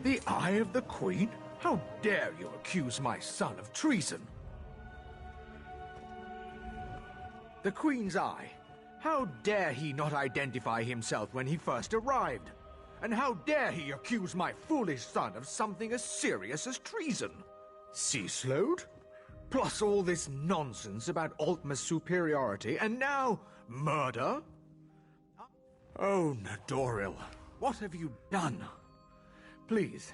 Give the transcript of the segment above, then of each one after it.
The eye of the Queen? How dare you accuse my son of treason? The Queen's eye? How dare he not identify himself when he first arrived? And how dare he accuse my foolish son of something as serious as treason? Sea slowed? Plus all this nonsense about Altma's superiority, and now murder? Oh, Nadoril, what have you done? Please,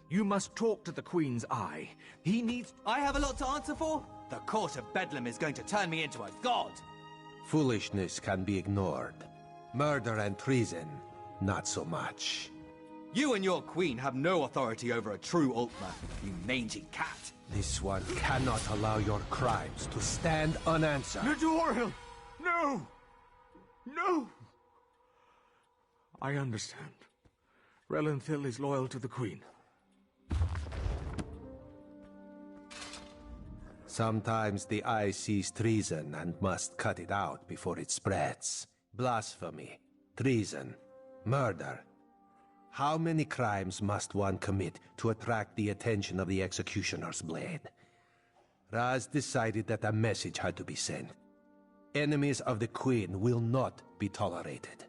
you must talk to the Queen's eye. He needs... I have a lot to answer for? The court of Bedlam is going to turn me into a god! Foolishness can be ignored. Murder and treason, not so much. You and your queen have no authority over a true Altma, you mangy cat. This one cannot allow your crimes to stand unanswered. Nadoril! No! No! I understand. Relenthil is loyal to the Queen. Sometimes the eye sees treason and must cut it out before it spreads. Blasphemy, treason, murder. How many crimes must one commit to attract the attention of the executioner's blade? Raz decided that a message had to be sent. Enemies of the Queen will not be tolerated.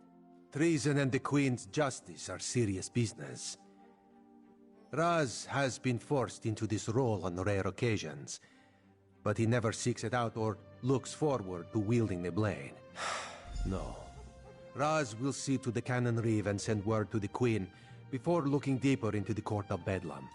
Treason and the Queen's justice are serious business. Raz has been forced into this role on rare occasions, but he never seeks it out or looks forward to wielding the blade. No. Raz will see to the Cannon Reeve and send word to the Queen before looking deeper into the Court of Bedlam.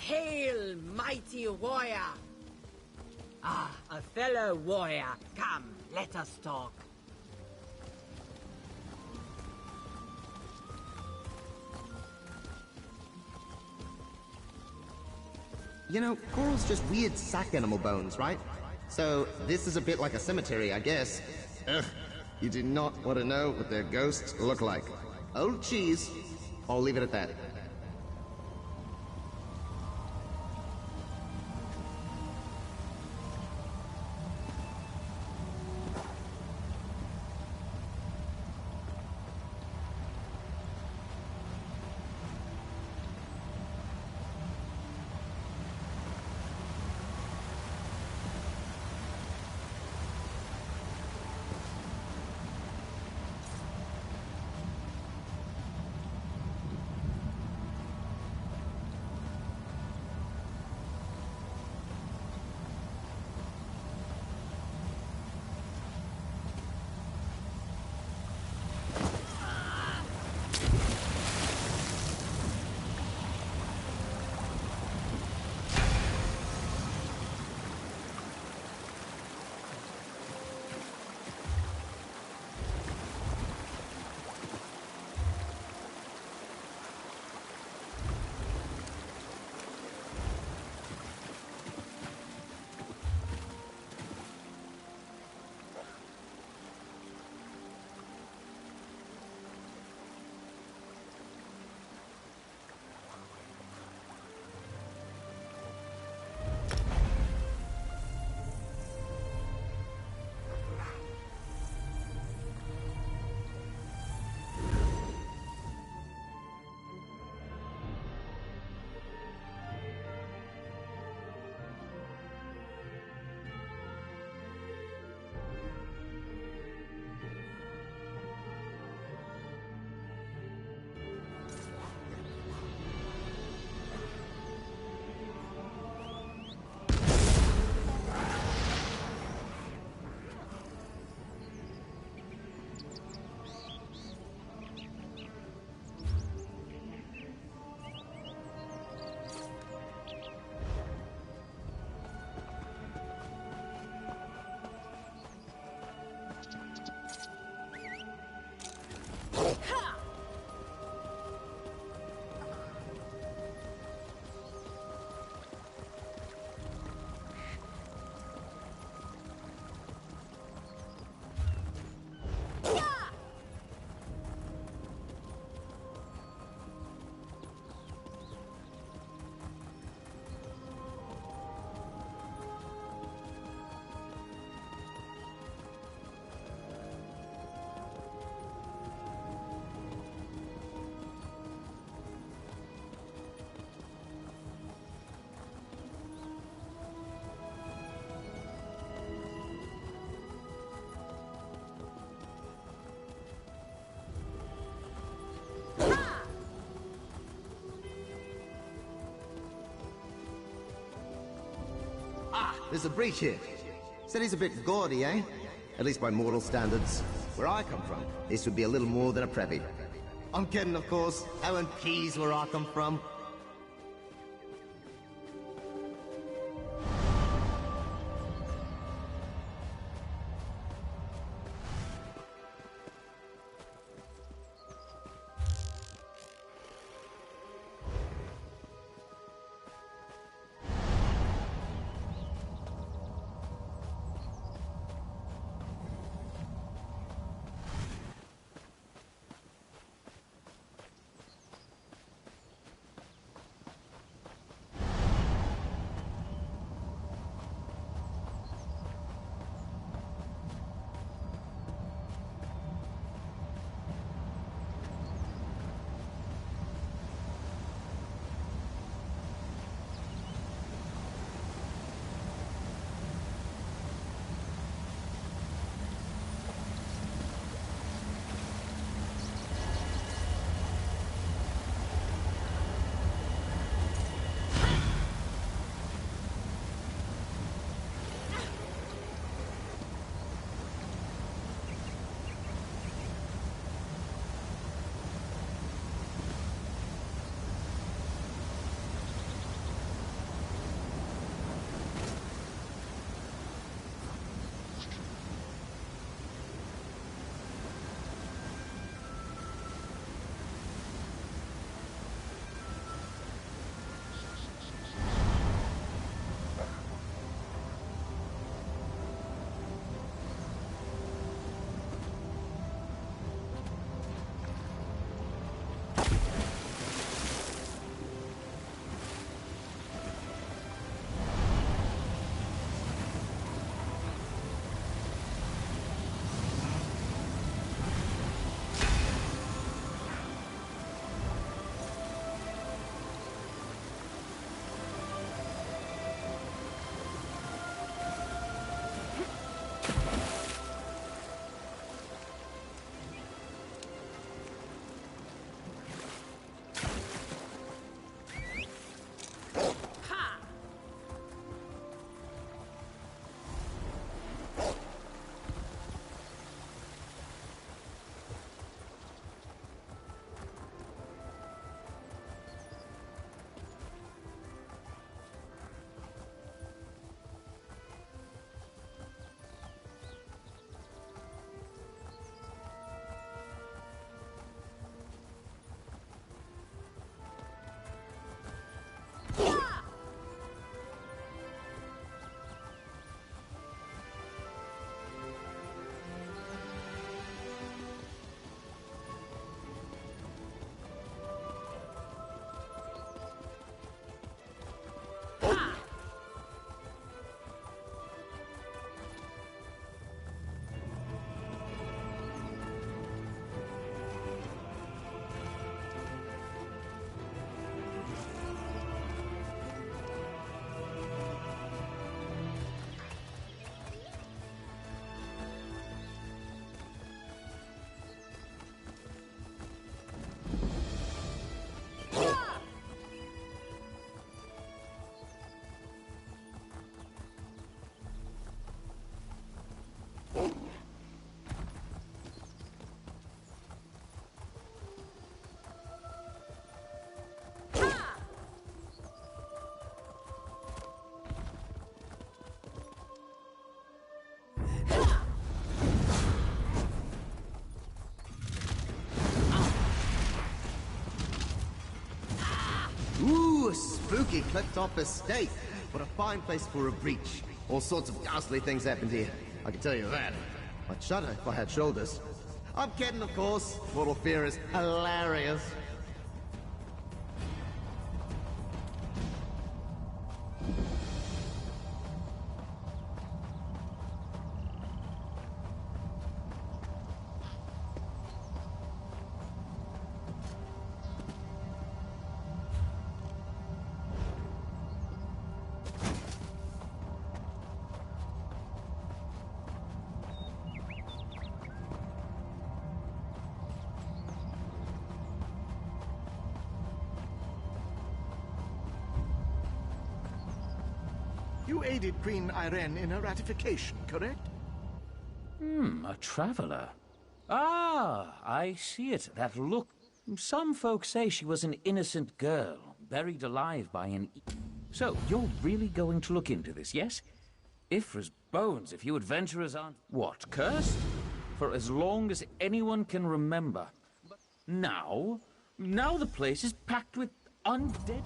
Hail, mighty warrior! Ah, a fellow warrior. Come, let us talk. You know, coral's just weird sack animal bones, right? So, this is a bit like a cemetery, I guess. Ugh, you do not want to know what their ghosts look like. Old cheese. I'll leave it at that. There's a breach here. Said he's a bit gaudy, eh? At least by mortal standards. Where I come from, this would be a little more than a prevy. I'm kidding, of course. Ellen Pease where I come from. spooky cliff-top estate. What a fine place for a breach. All sorts of ghastly things happened here, I can tell you that. I'd shudder if I had shoulders. I'm kidding, of course. Mortal fear is hilarious. You aided Queen Irene in her ratification, correct? A traveler. Ah, I see it. That look. Some folks say she was an innocent girl, buried alive by an... So, you're really going to look into this, yes? Ifra's bones, if you adventurers aren't... What, cursed? For as long as anyone can remember. But now the place is packed with undead...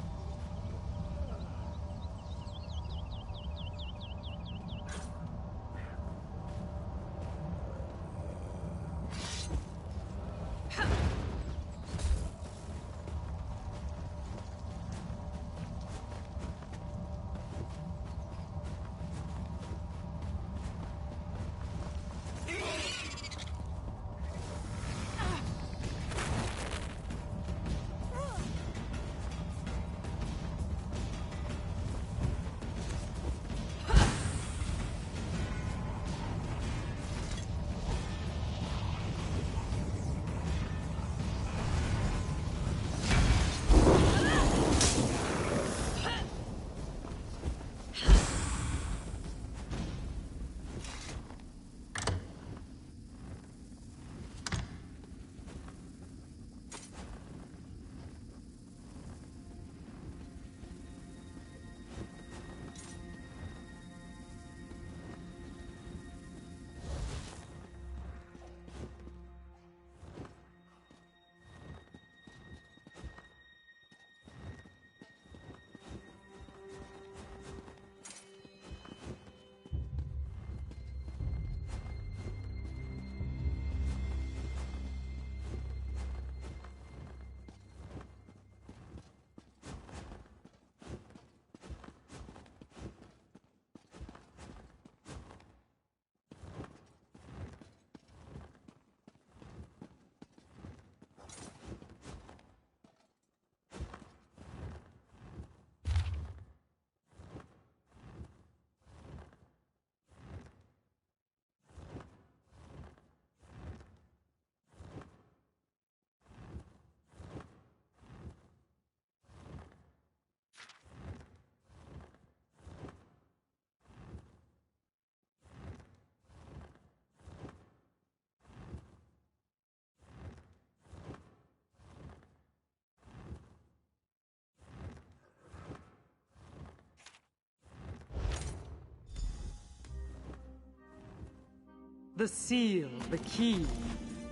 The seal, the key.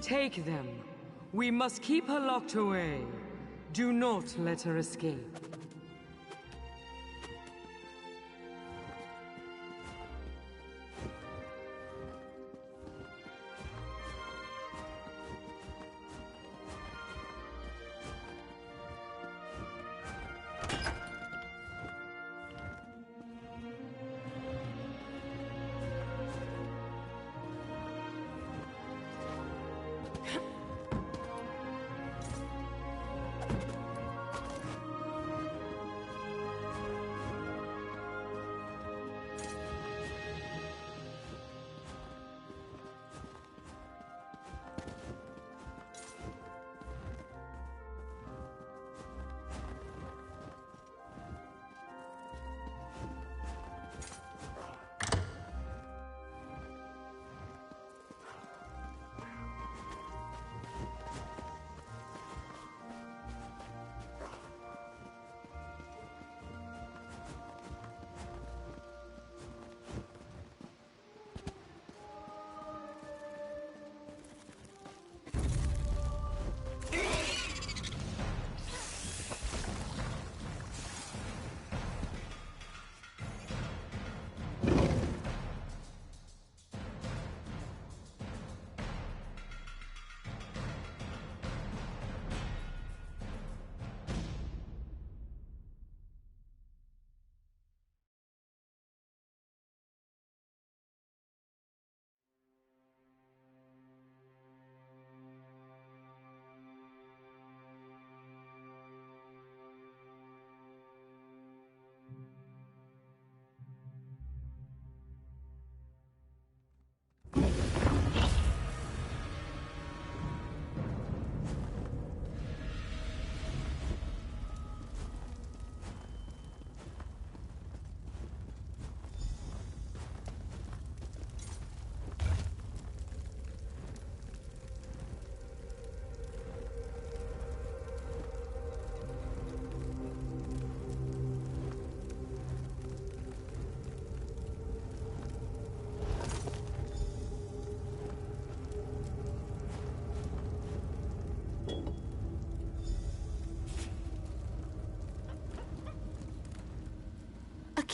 Take them. We must keep her locked away. Do not let her escape.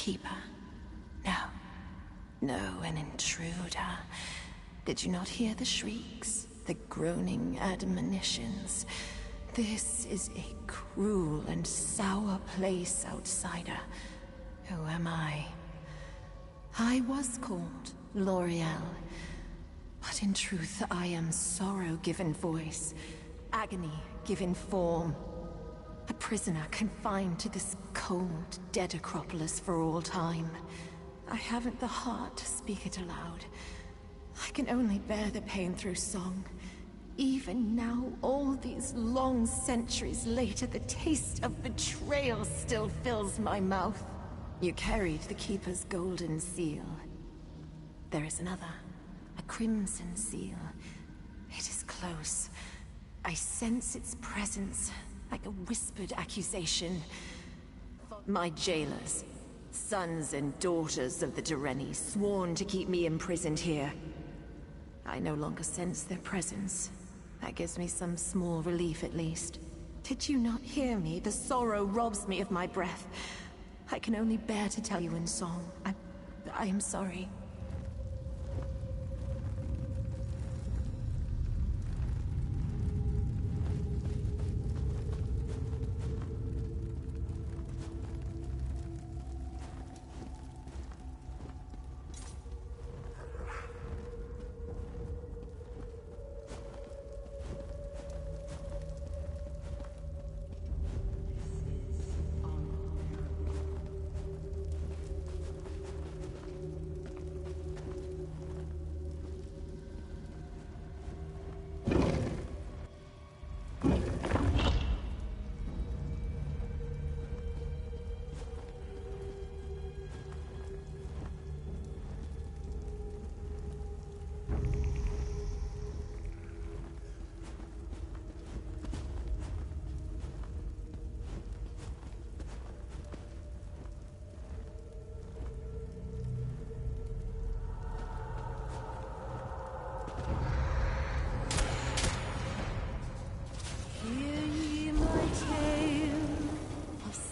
keeper. No. No, an intruder. Did you not hear the shrieks? The groaning admonitions? This is a cruel and sour place, outsider. Who am I? I was called L'Oreal. But in truth, I am sorrow given voice. Agony given form. A prisoner confined to this cold, dead Acropolis for all time. I haven't the heart to speak it aloud. I can only bear the pain through song. Even now, all these long centuries later, the taste of betrayal still fills my mouth. You carried the Keeper's golden seal. There is another, a crimson seal. It is close. I sense its presence, like a whispered accusation. My jailers, sons and daughters of the Direni, sworn to keep me imprisoned here. I no longer sense their presence. That gives me some small relief at least. Did you not hear me? The sorrow robs me of my breath. I can only bear to tell you in song. I am sorry.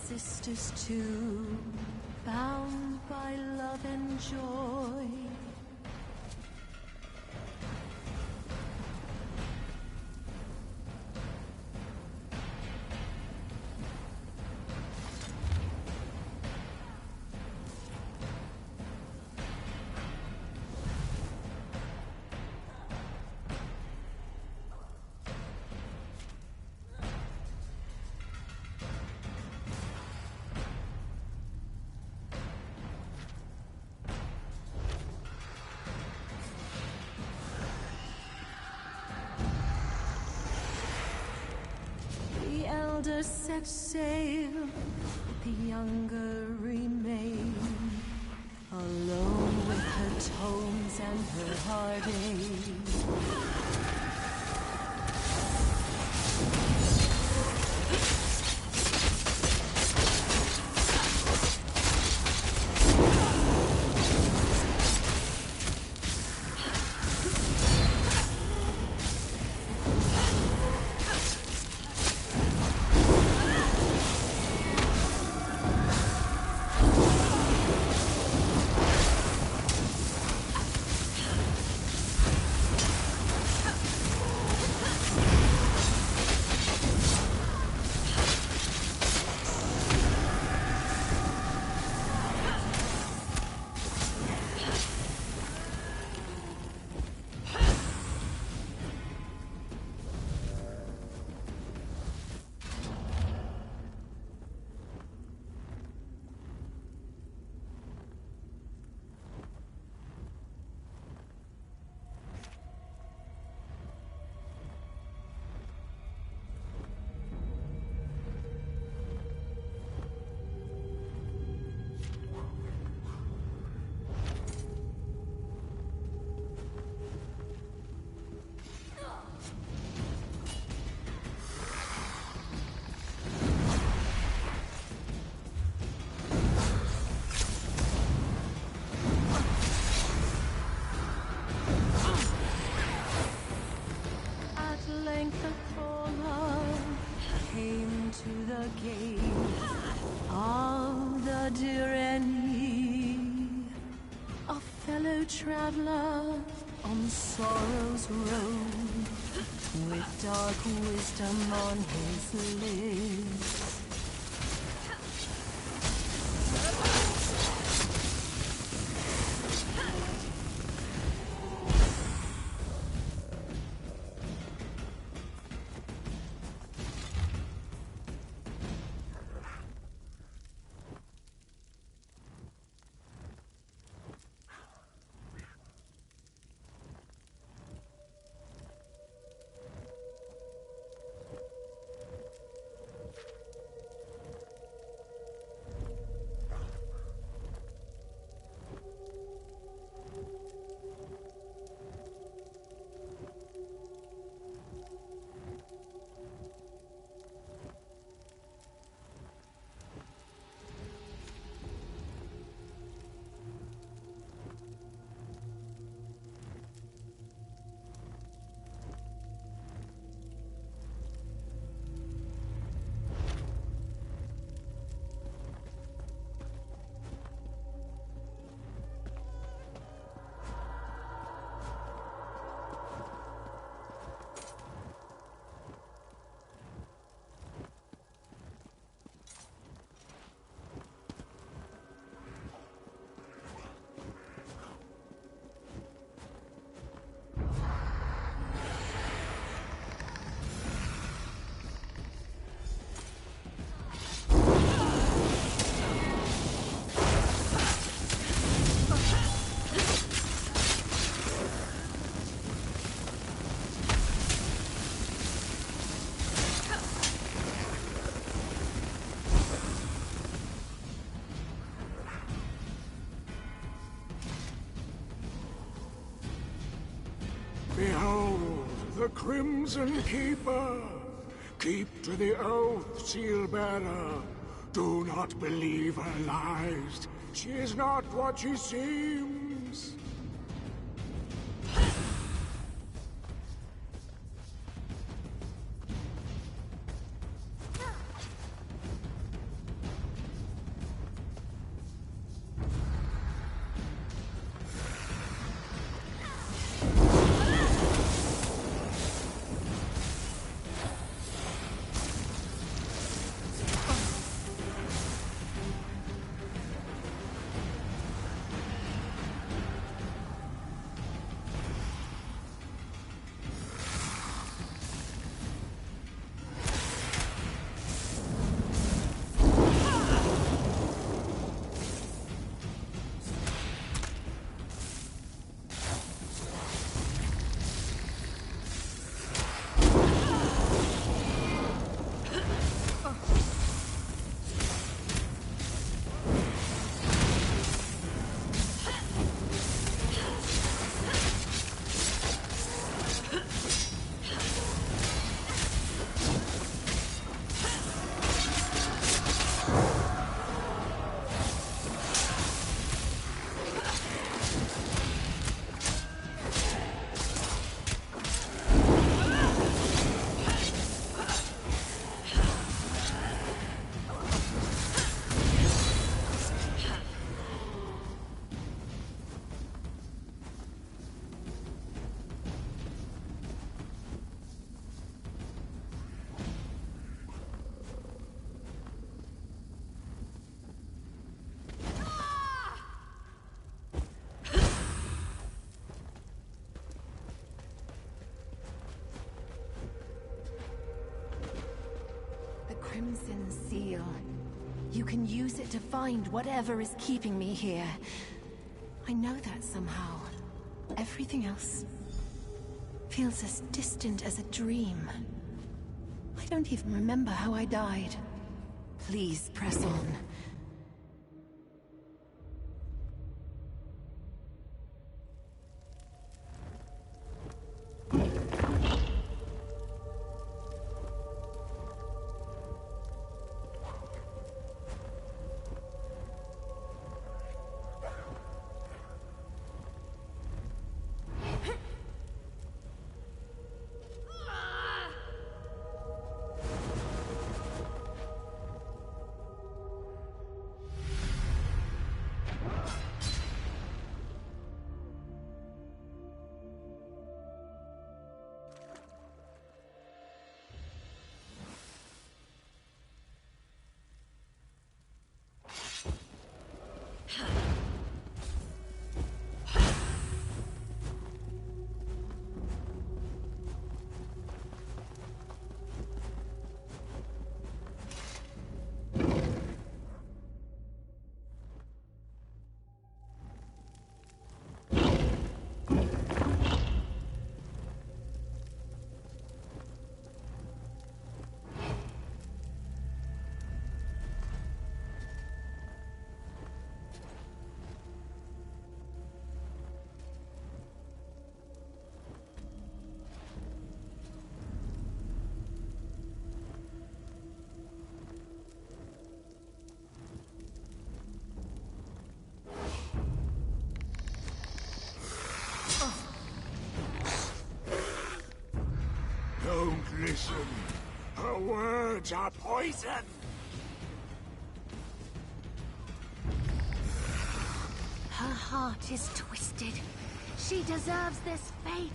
Sisters too, bound by love and joy. Elders set sail, but the younger remain, alone with her tomes and her heartache. fellow traveler on sorrow's road, with dark wisdom on his lips. Behold, the Crimson Keeper! Keep to the oath, Seal-bearer. Do not believe her lies. She is not what she seems. Crimson Seal. You can use it to find whatever is keeping me here. I know that somehow. Everything else feels as distant as a dream. I don't even remember how I died. Please press on. listen. Her words are poison. Her heart is twisted. She deserves this fate.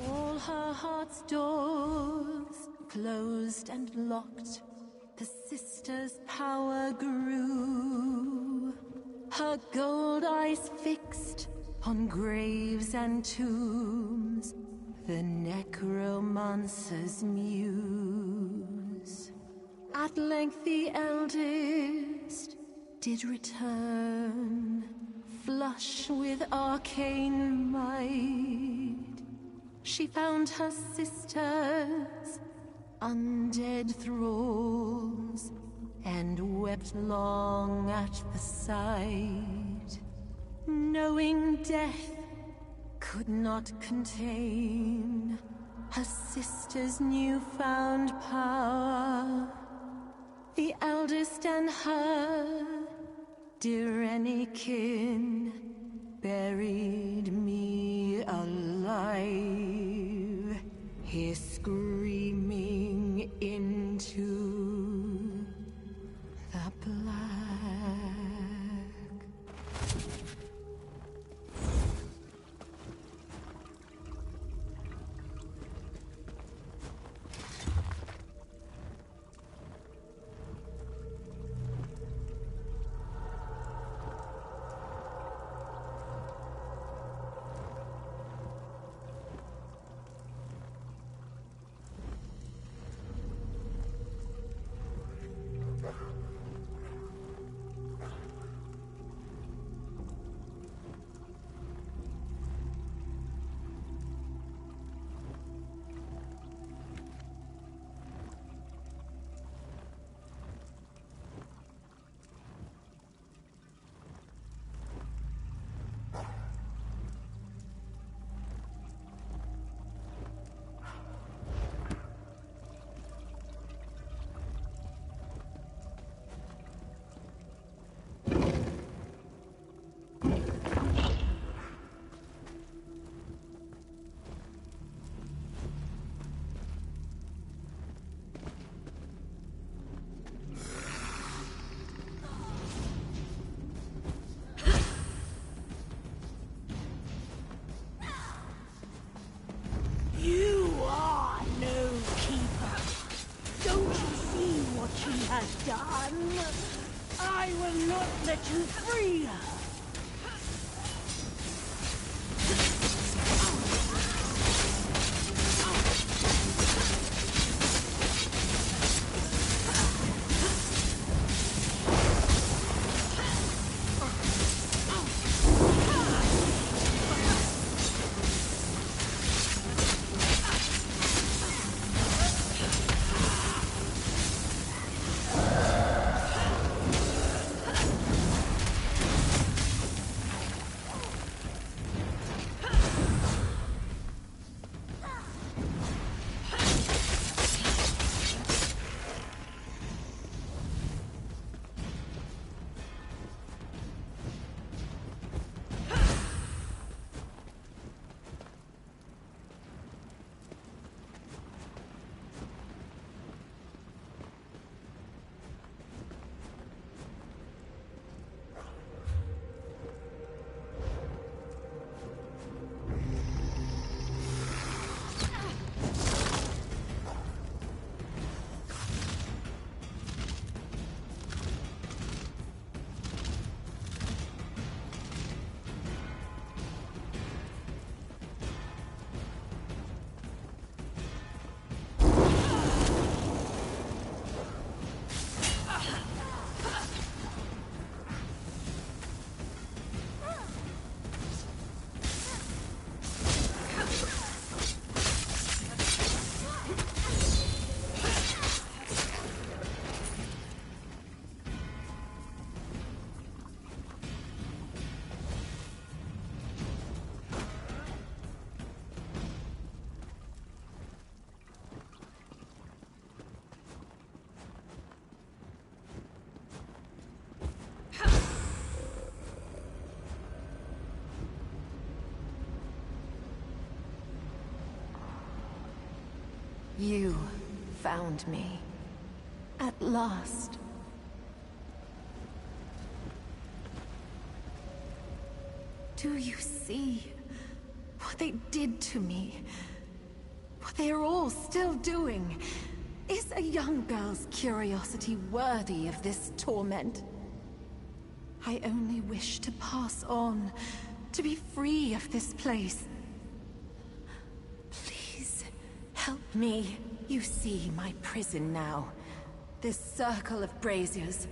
All her heart's doors closed and locked. The sister's power grew. Her gold eyes fixed on graves and tombs. The necromancer's muse. At length the eldest did return, flush with arcane might. She found her sisters, undead thralls, and wept long at the sight. Knowing death could not contain her sister's newfound power, the eldest and her dear any kin buried me alive, here screaming into the black. Has done. I will not let you free her. You found me. At last. Do you see what they did to me? What they are all still doing? Is a young girl's curiosity worthy of this torment? I only wish to pass on, to be free of this place. Please, help me. You see my prison now. This circle of braziers.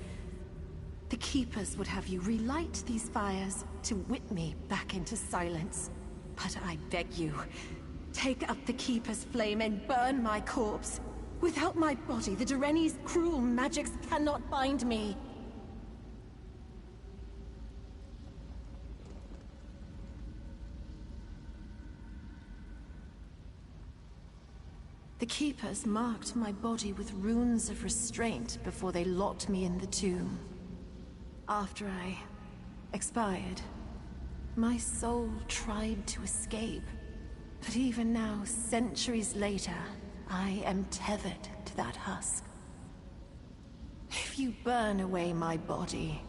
The Keepers would have you relight these fires to whip me back into silence. But I beg you, take up the Keeper's flame and burn my corpse. Without my body, the Dureni's cruel magics cannot bind me. The Keepers marked my body with runes of restraint before they locked me in the tomb. After I expired, my soul tried to escape. But even now, centuries later, I am tethered to that husk. If you burn away my body,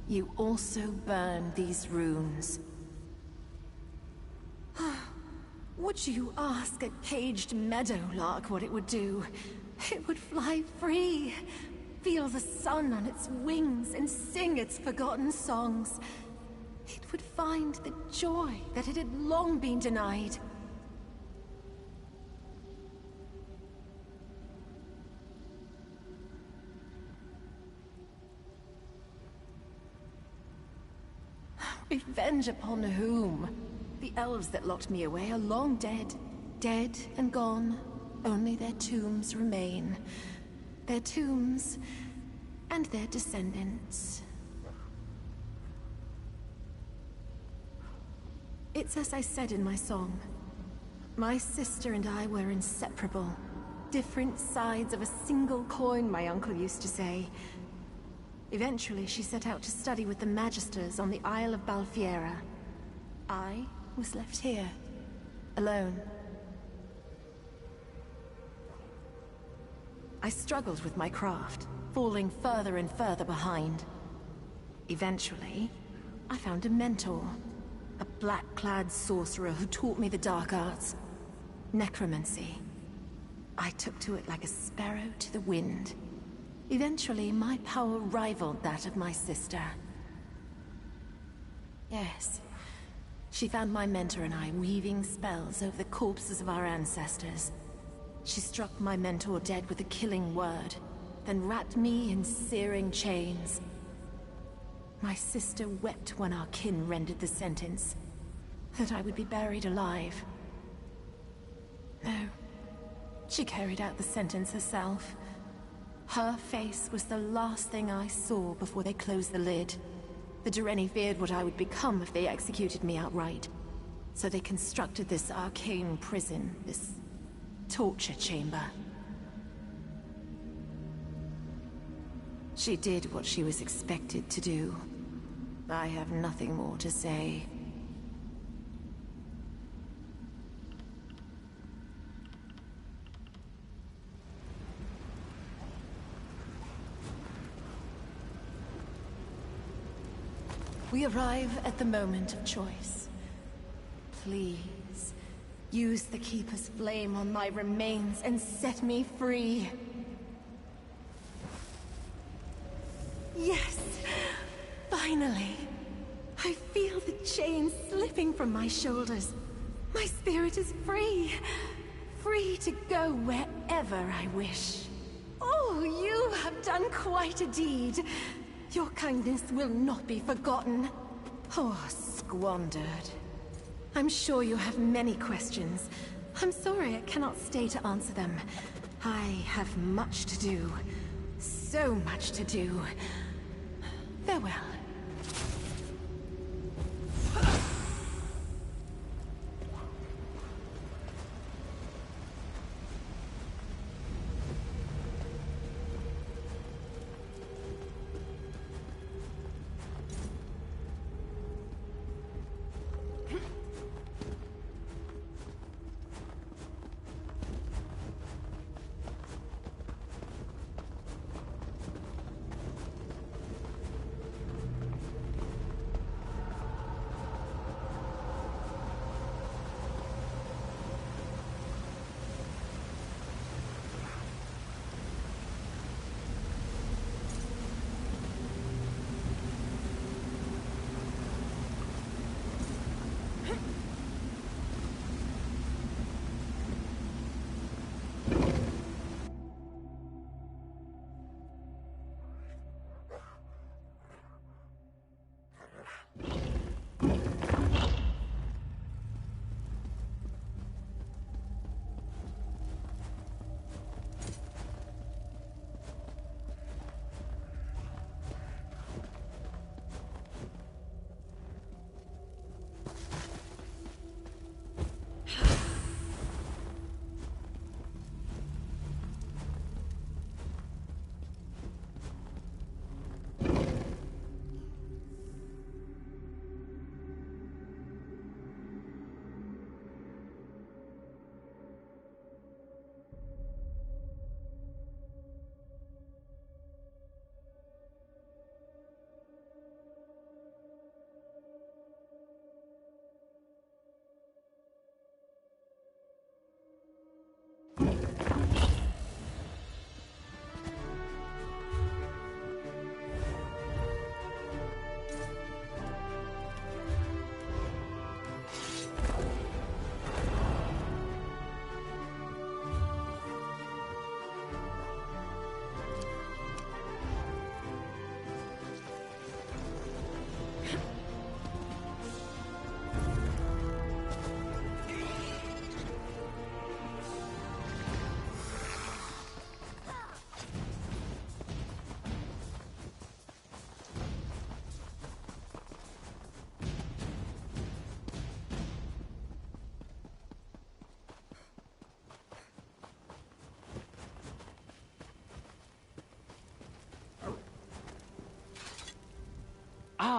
you also burn these runes. Would you ask a caged meadowlark what it would do? It would fly free, feel the sun on its wings, and sing its forgotten songs. It would find the joy that it had long been denied. Revenge upon whom? The elves that locked me away are long dead. Dead and gone. Only their tombs remain. Their tombs and their descendants. It's as I said in my song. My sister and I were inseparable. Different sides of a single coin, my uncle used to say. Eventually, she set out to study with the Magisters on the Isle of Balfiera. I was left here, alone. I struggled with my craft, falling further and further behind. Eventually, I found a mentor. A black-clad sorcerer who taught me the dark arts. Necromancy. I took to it like a sparrow to the wind. Eventually, my power rivaled that of my sister. Yes. She found my mentor and I weaving spells over the corpses of our ancestors. She struck my mentor dead with a killing word, then wrapped me in searing chains. My sister wept when our kin rendered the sentence, that I would be buried alive. No, she carried out the sentence herself. Her face was the last thing I saw before they closed the lid. The Dureni feared what I would become if they executed me outright. So they constructed this arcane prison, this torture chamber. She did what she was expected to do. I have nothing more to say. We arrive at the moment of choice. Please, use the Keeper's flame on my remains and set me free. Yes! Finally! I feel the chains slipping from my shoulders. My spirit is free. Free to go wherever I wish. Oh, you have done quite a deed. Your kindness will not be forgotten. Oh, squandered. I'm sure you have many questions. I'm sorry I cannot stay to answer them. I have much to do. So much to do. Farewell.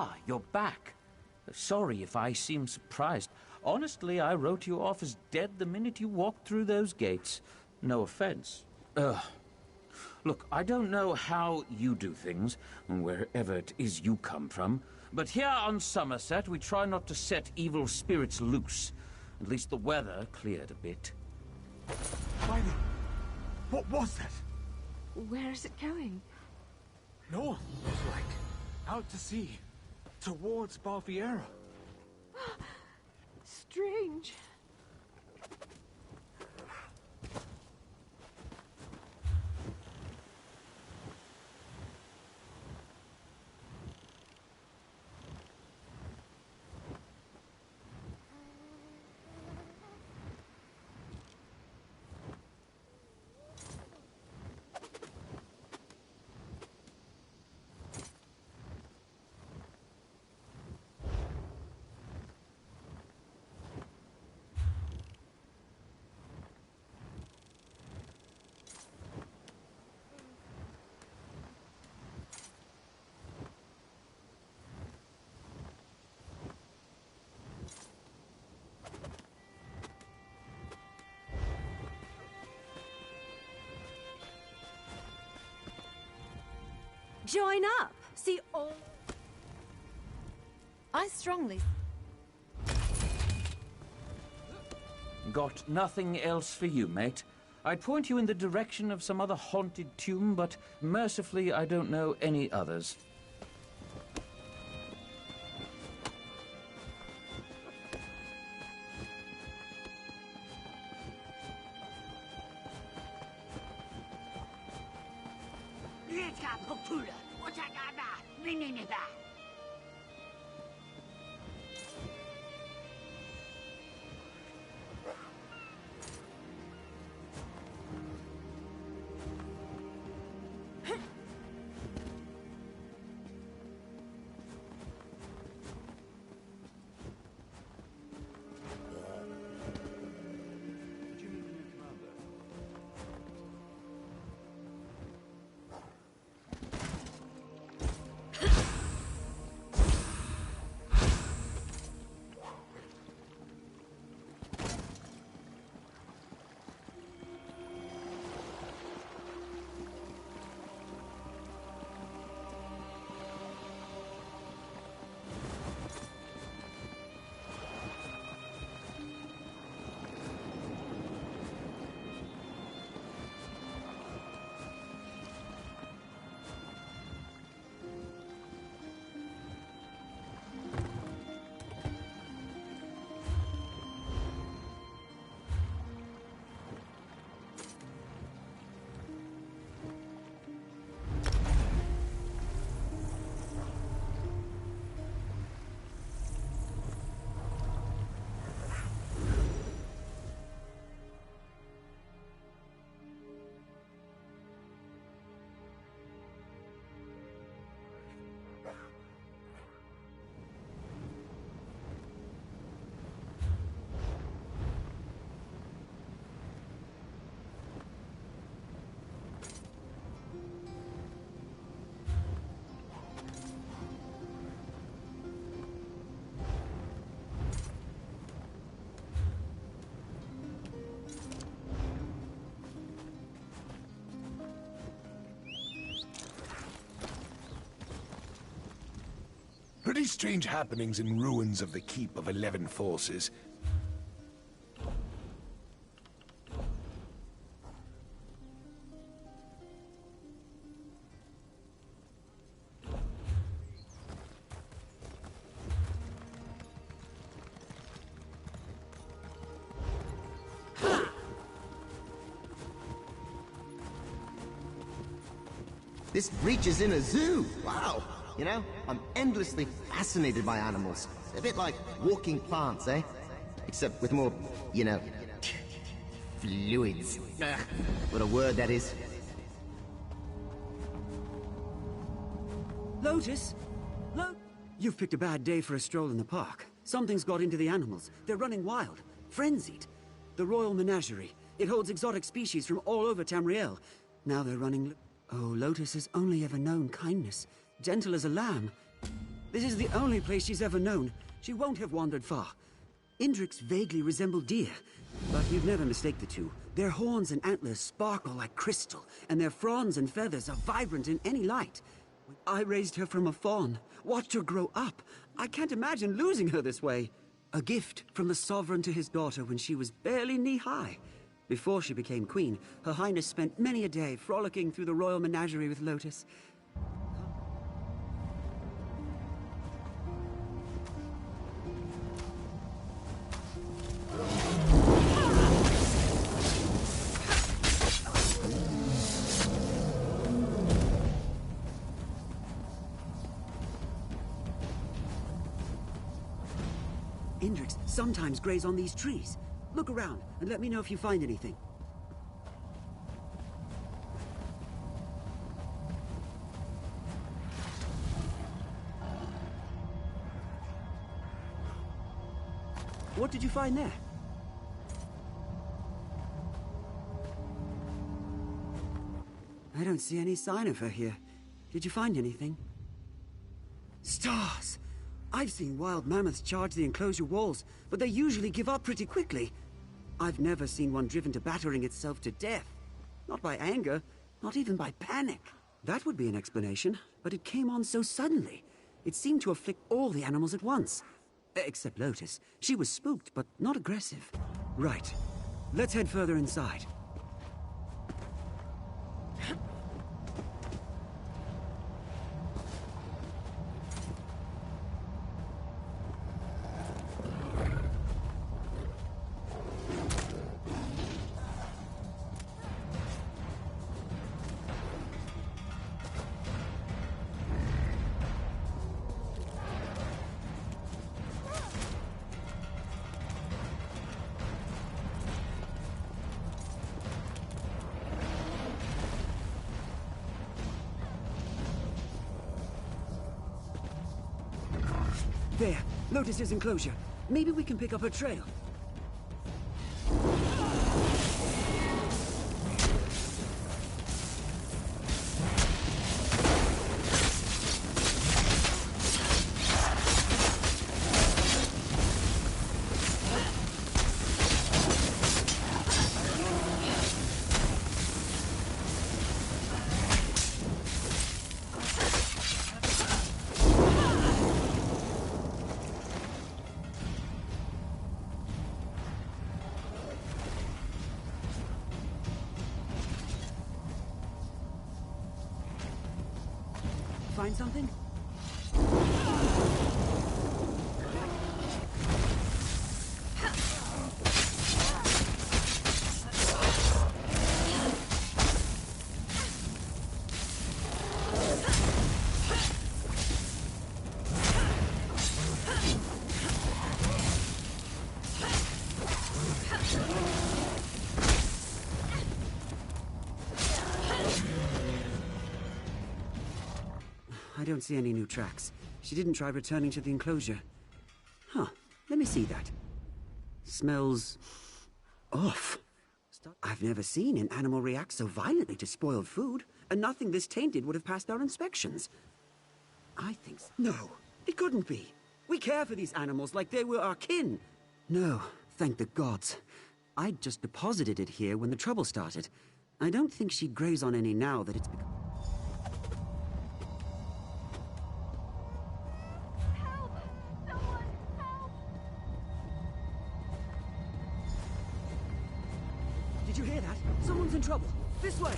Ah, you're back. Sorry if I seem surprised. Honestly, I wrote you off as dead the minute you walked through those gates. No offense. Look, I don't know how you do things, wherever it is you come from, but here on Somerset we try not to set evil spirits loose. At least the weather cleared a bit. Finally! What was that? Where is it going? North, it was like. Out to sea. Towards Barfiera. Strange. Join up. See all... I strongly... Got nothing else for you, mate. I'd point you in the direction of some other haunted tomb, but mercifully I don't know any others. Pretty strange happenings in ruins of the Keep of 11 Forces. This breach is in a zoo. Wow. You know, I'm endlessly fascinated by animals. A bit like walking plants, eh? Except with more, you know, fluids. Ugh, what a word that is. Lotus? You've picked a bad day for a stroll in the park. Something's got into the animals. They're running wild. Frenzied. The Royal Menagerie. It holds exotic species from all over Tamriel. Now they're running... Oh, Lotus has only ever known kindness. Gentle as a lamb. This is the only place she's ever known. She won't have wandered far. Indrix vaguely resemble deer, but you'd never mistake the two. Their horns and antlers sparkle like crystal, and their fronds and feathers are vibrant in any light. I raised her from a fawn, watched her grow up. I can't imagine losing her this way. A gift from the Sovereign to his daughter when she was barely knee-high. Before she became queen, Her Highness spent many a day frolicking through the royal menagerie with Lotus. Indrix sometimes graze on these trees. Look around and let me know if you find anything. What did you find there? I don't see any sign of her here. Did you find anything? Stars! I've seen wild mammoths charge the enclosure walls, but they usually give up pretty quickly. I've never seen one driven to battering itself to death. Not by anger, not even by panic. That would be an explanation, but it came on so suddenly. It seemed to afflict all the animals at once. Except Lotus. She was spooked, but not aggressive. Right. Let's head further inside. There, Lotus's enclosure. Maybe we can pick up her trail. Find something? I don't see any new tracks. She didn't try returning to the enclosure. Huh, let me see that. Smells off. I've never seen an animal react so violently to spoiled food, and nothing this tainted would have passed our inspections. I think so. No, it couldn't be. We care for these animals like they were our kin. No, thank the gods. I'd just deposited it here when the trouble started. I don't think she'd graze on any now that it's become... Did you hear that? Someone's in trouble. This way!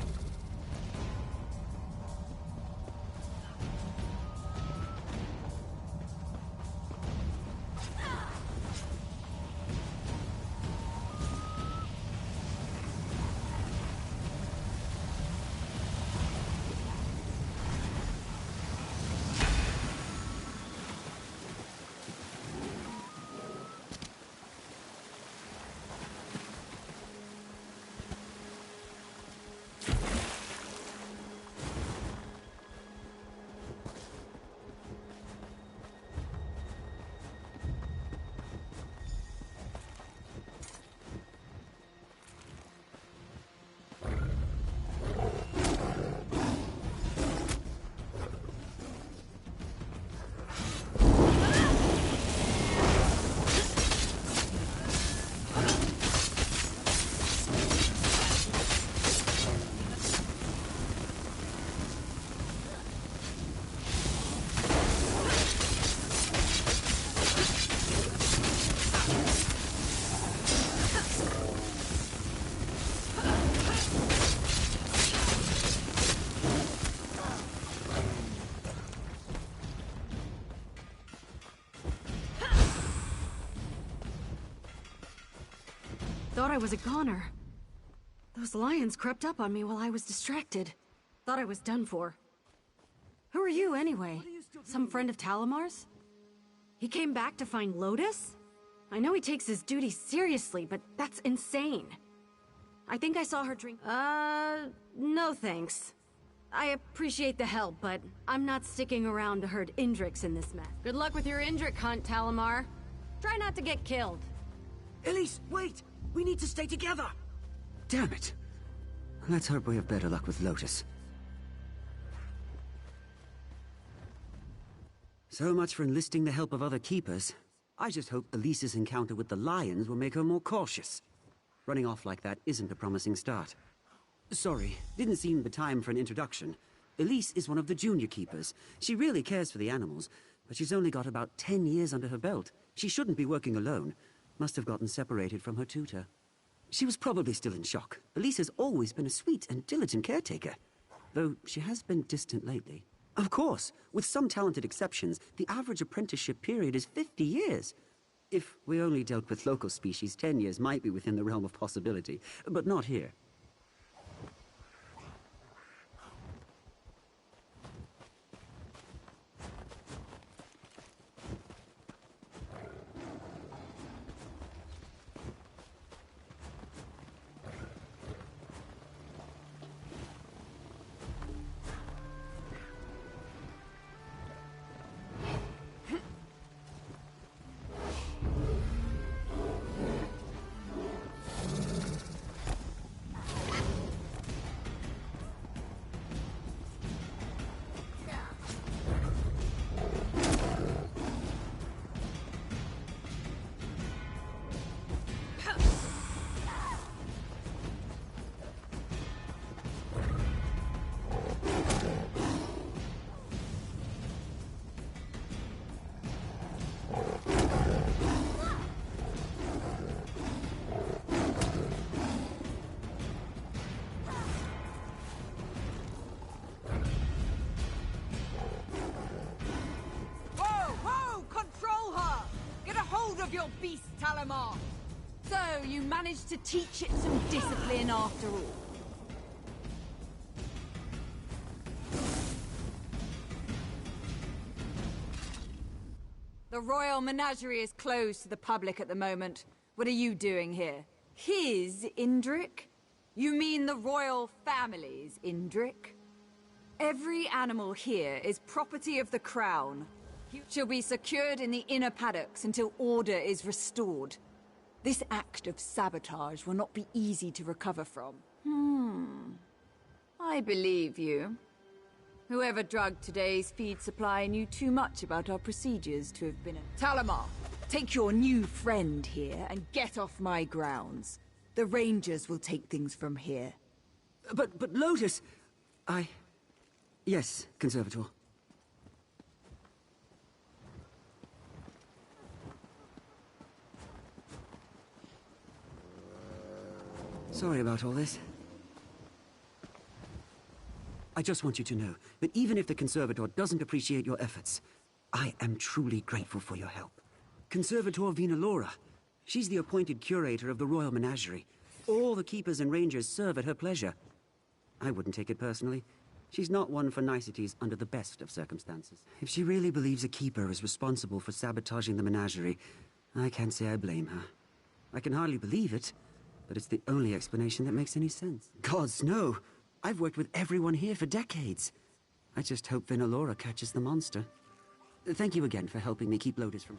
Thought I was a goner. Those lions crept up on me while I was distracted. Thought I was done for. Who are you, anyway? Some friend of Talamar's? He came back to find Lotus? I know he takes his duties seriously, but that's insane. I think I saw her drink— no thanks. I appreciate the help, but I'm not sticking around to herd Indrix in this mess. Good luck with your Indrik hunt, Talamar. Try not to get killed. Elise, wait! We need to stay together! Damn it. Let's hope we have better luck with Lotus. So much for enlisting the help of other keepers. I just hope Elise's encounter with the lions will make her more cautious. Running off like that isn't a promising start. Sorry, didn't seem the time for an introduction. Elise is one of the junior keepers. She really cares for the animals, but she's only got about 10 years under her belt. She shouldn't be working alone. Must have gotten separated from her tutor. She was probably still in shock. Elise has always been a sweet and diligent caretaker, though she has been distant lately. Of course, with some talented exceptions, the average apprenticeship period is 50 years. If we only dealt with local species, 10 years might be within the realm of possibility, but not here. Your beast, Talamar. So, you managed to teach it some discipline after all. The Royal Menagerie is closed to the public at the moment. What are you doing here? His Indrik? You mean the royal family's Indrik? Every animal here is property of the crown. Shall be secured in the inner paddocks until order is restored. This act of sabotage will not be easy to recover from. I believe you. Whoever drugged today's feed supply knew too much about our procedures to have been a— Talamar, take your new friend here and get off my grounds. The Rangers will take things from here. But Lotus... Yes, Conservator. Sorry about all this. I just want you to know that even if the Conservator doesn't appreciate your efforts, I am truly grateful for your help. Conservator Vinalora. She's the appointed curator of the Royal Menagerie. All the keepers and rangers serve at her pleasure. I wouldn't take it personally. She's not one for niceties under the best of circumstances. If she really believes a keeper is responsible for sabotaging the menagerie, I can't say I blame her. I can hardly believe it, but it's the only explanation that makes any sense. Gods, no! I've worked with everyone here for decades. I just hope Vinalora catches the monster. Thank you again for helping me keep Lotus from...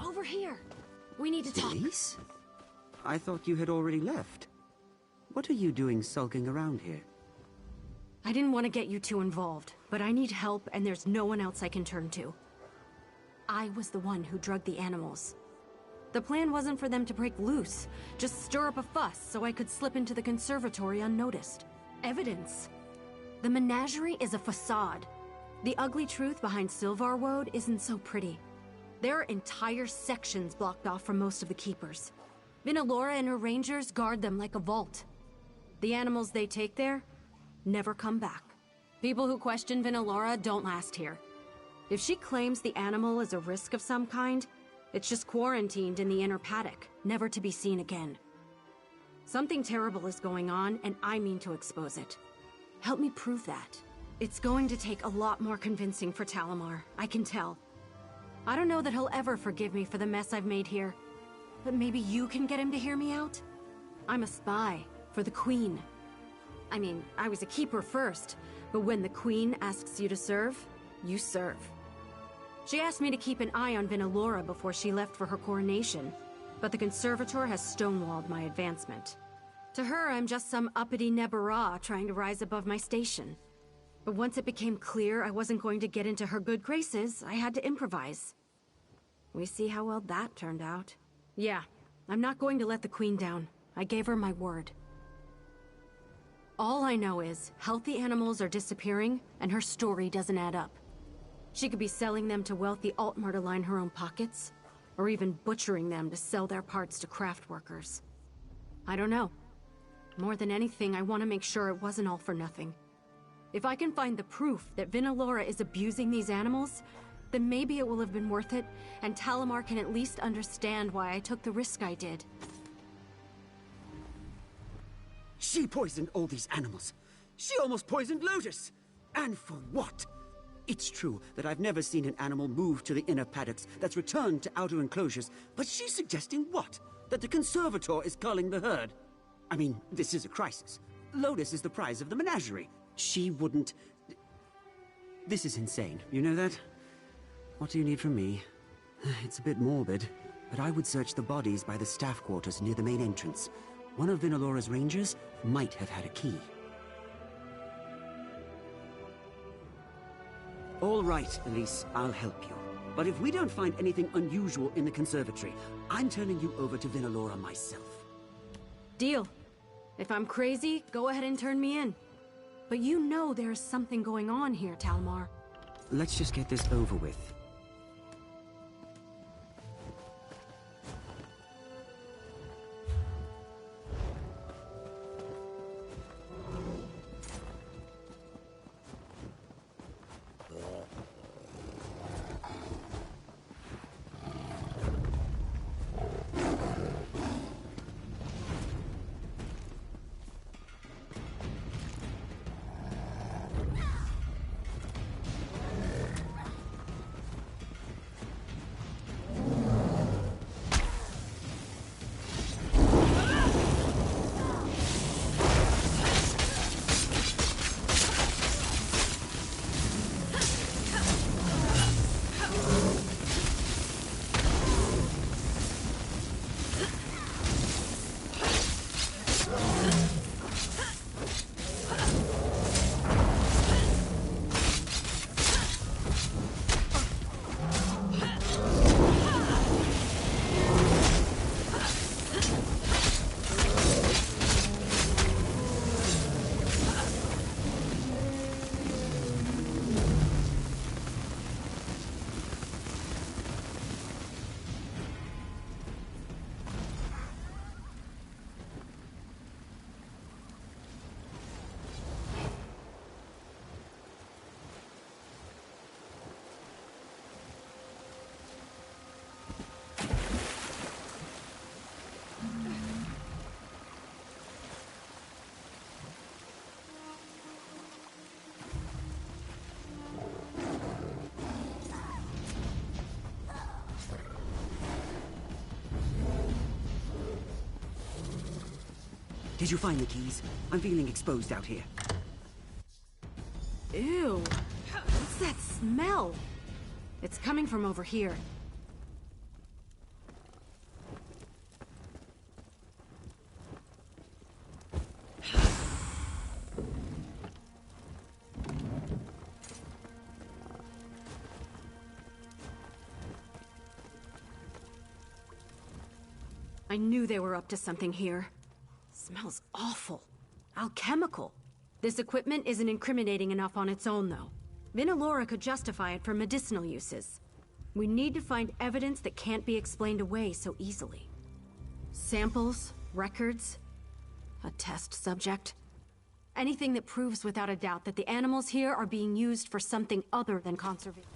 Over here! We need to talk. Elise? I thought you had already left. What are you doing sulking around here? I didn't want to get you too involved, but I need help and there's no one else I can turn to. I was the one who drugged the animals. The plan wasn't for them to break loose, just stir up a fuss so I could slip into the conservatory unnoticed. Evidence. The menagerie is a facade. The ugly truth behind Silvarwoad isn't so pretty. There are entire sections blocked off from most of the keepers. Vinalora and her rangers guard them like a vault. The animals they take there never come back. People who question Vinalora don't last here. If she claims the animal is a risk of some kind, It's just quarantined in the inner paddock, never to be seen again. Something terrible is going on, and I mean to expose it. Help me prove that. It's going to take a lot more convincing for Talamar, I can tell. I don't know that he'll ever forgive me for the mess I've made here, but maybe you can get him to hear me out? I'm a spy for the Queen. I mean, I was a keeper first, but when the Queen asks you to serve, you serve. She asked me to keep an eye on Vinalora before she left for her coronation, but the Conservator has stonewalled my advancement. To her, I'm just some uppity Nebara trying to rise above my station. But once it became clear I wasn't going to get into her good graces, I had to improvise. We see how well that turned out. Yeah, I'm not going to let the Queen down. I gave her my word. All I know is, healthy animals are disappearing, and her story doesn't add up. She could be selling them to wealthy Altmer to line her own pockets, or even butchering them to sell their parts to craft workers. I don't know. More than anything, I want to make sure it wasn't all for nothing. If I can find the proof that Vinalora is abusing these animals, then maybe it will have been worth it, and Talamar can at least understand why I took the risk I did. She poisoned all these animals. She almost poisoned Lotus. And for what? It's true that I've never seen an animal move to the inner paddocks that's returned to outer enclosures, but she's suggesting what? That the Conservator is culling the herd? I mean, this is a crisis. Lotus is the prize of the menagerie. She wouldn't... This is insane, you know that? What do you need from me? It's a bit morbid, but I would search the bodies by the staff quarters near the main entrance. One of Vinalora's rangers might have had a key. All right, Elise, I'll help you. But if we don't find anything unusual in the conservatory, I'm turning you over to Vinalora myself. Deal. If I'm crazy, go ahead and turn me in. But you know there's something going on here, Talamar. Let's just get this over with. Did you find the keys? I'm feeling exposed out here. Ew. What's that smell? It's coming from over here. I knew they were up to something here. Smells awful. Alchemical. This equipment isn't incriminating enough on its own, though. Vinalora could justify it for medicinal uses. We need to find evidence that can't be explained away so easily. Samples, records, a test subject. Anything that proves without a doubt that the animals here are being used for something other than conservation.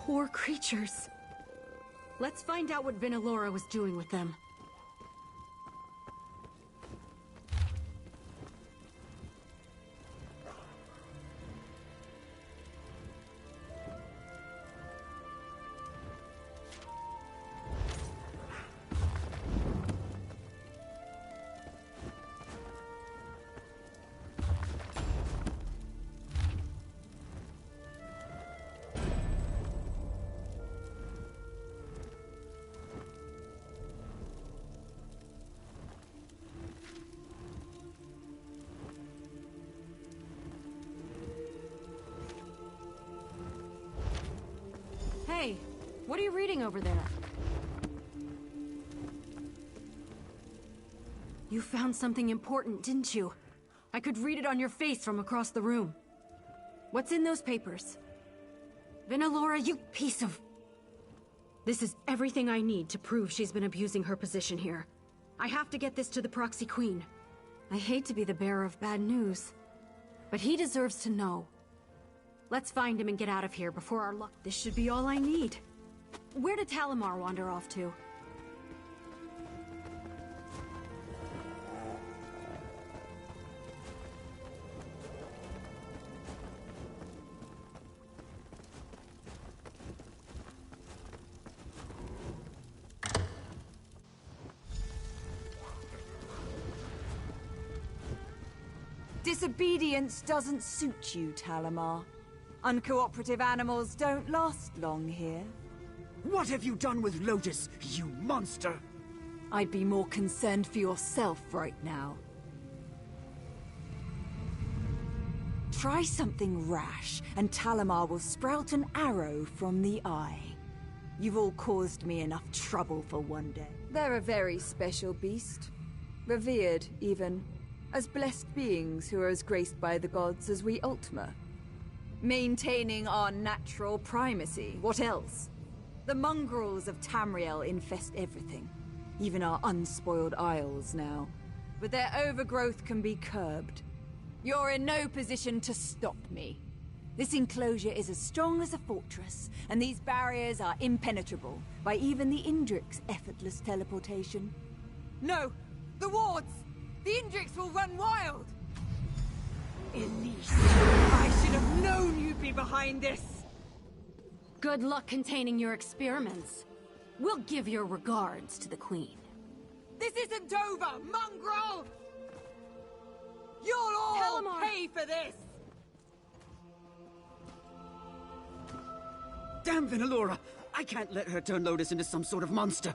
poor creatures. Let's find out what Vinalora was doing with them. Hey, what are you reading over there? You found something important, didn't you? I could read it on your face from across the room. What's in those papers? Vinalora, you piece of... This is everything I need to prove she's been abusing her position here. I have to get this to the Proxy Queen. I hate to be the bearer of bad news, but he deserves to know. Let's find him and get out of here before our luck... This should be all I need. Where did Talamar wander off to? Disobedience doesn't suit you, Talamar. Uncooperative animals don't last long here. What have you done with Lotus, you monster? I'd be more concerned for yourself right now. Try something rash, and Talamar will sprout an arrow from the eye. You've all caused me enough trouble for one day. They're a very special beast. Revered, even. As blessed beings who are as graced by the gods as we Ultima. Maintaining our natural primacy. What else? The mongrels of Tamriel infest everything. Even our unspoiled isles now. But their overgrowth can be curbed. You're in no position to stop me. This enclosure is as strong as a fortress, and these barriers are impenetrable by even the Indric's effortless teleportation. No! The wards! The Indric's will run wild! Elise, I should have known you'd be behind this! Good luck containing your experiments. We'll give your regards to the Queen. This isn't over, mongrel! You'll all pay for this! Damn Vinalora! I can't let her turn Lotus into some sort of monster.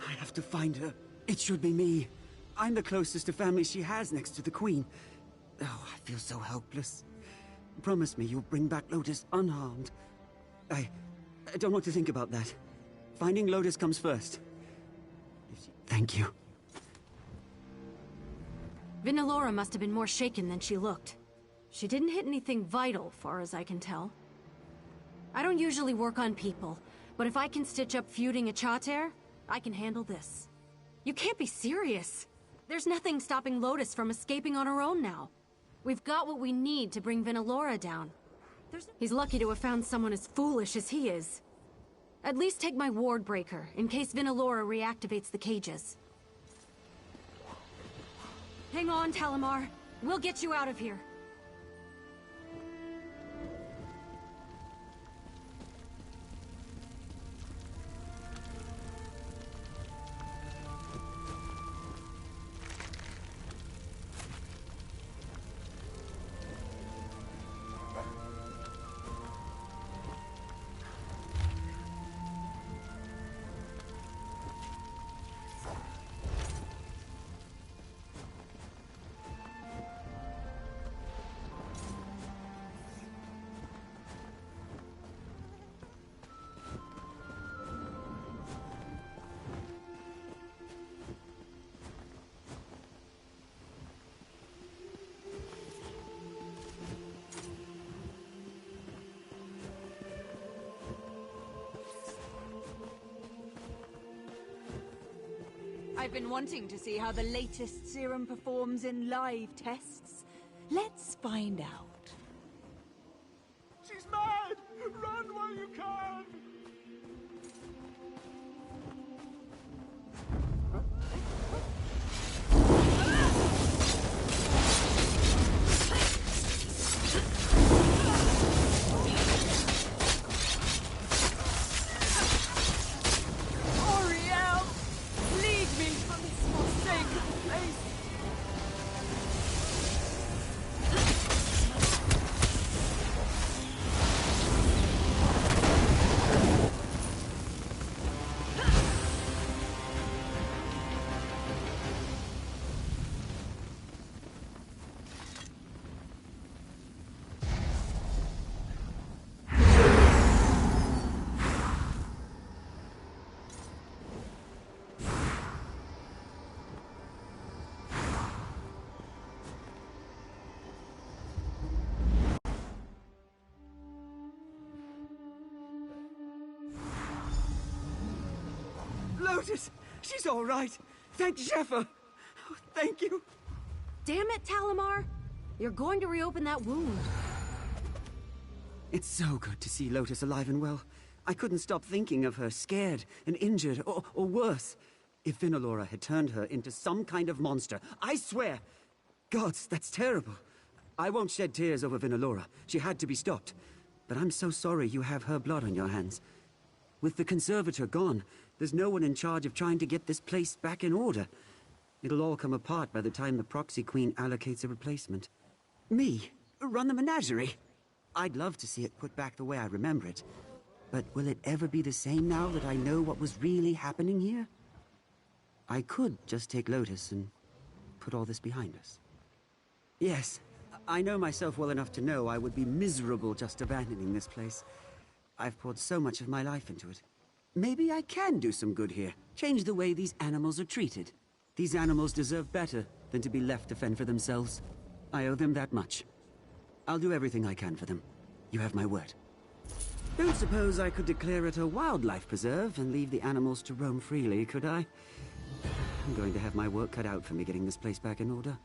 I have to find her. It should be me. I'm the closest to family she has next to the Queen. Oh, I feel so helpless. Promise me you'll bring back Lotus unharmed. I don't want to think about that. Finding Lotus comes first. Thank you. Vinalora must have been more shaken than she looked. She didn't hit anything vital, far as I can tell. I don't usually work on people, but if I can stitch up feuding a Chater, I can handle this. You can't be serious. There's nothing stopping Lotus from escaping on her own now. We've got what we need to bring Vinalora down. He's lucky to have found someone as foolish as he is. At least take my ward breaker, in case Vinalora reactivates the cages. Hang on, Talamar. We'll get you out of here. I've been wanting to see how the latest serum performs in live tests. Let's find out. She's mad! Run while you can! Lotus! She's all right! Thank Zephyr! Oh, thank you! Damn it, Talamar! You're going to reopen that wound. It's so good to see Lotus alive and well. I couldn't stop thinking of her, scared and injured, or worse. If Vinalora had turned her into some kind of monster, I swear! Gods, that's terrible. I won't shed tears over Vinalora. She had to be stopped. But I'm so sorry you have her blood on your hands. With the Conservator gone, there's no one in charge of trying to get this place back in order. It'll all come apart by the time the Proxy Queen allocates a replacement. Me? Run the menagerie? I'd love to see it put back the way I remember it. But will it ever be the same now that I know what was really happening here? I could just take Lotus and put all this behind us. Yes, I know myself well enough to know I would be miserable just abandoning this place. I've poured so much of my life into it. Maybe I can do some good here. Change the way these animals are treated. These animals deserve better than to be left to fend for themselves. I owe them that much. I'll do everything I can for them. You have my word. Don't suppose I could declare it a wildlife preserve and leave the animals to roam freely, could I? I'm going to have my work cut out for me getting this place back in order.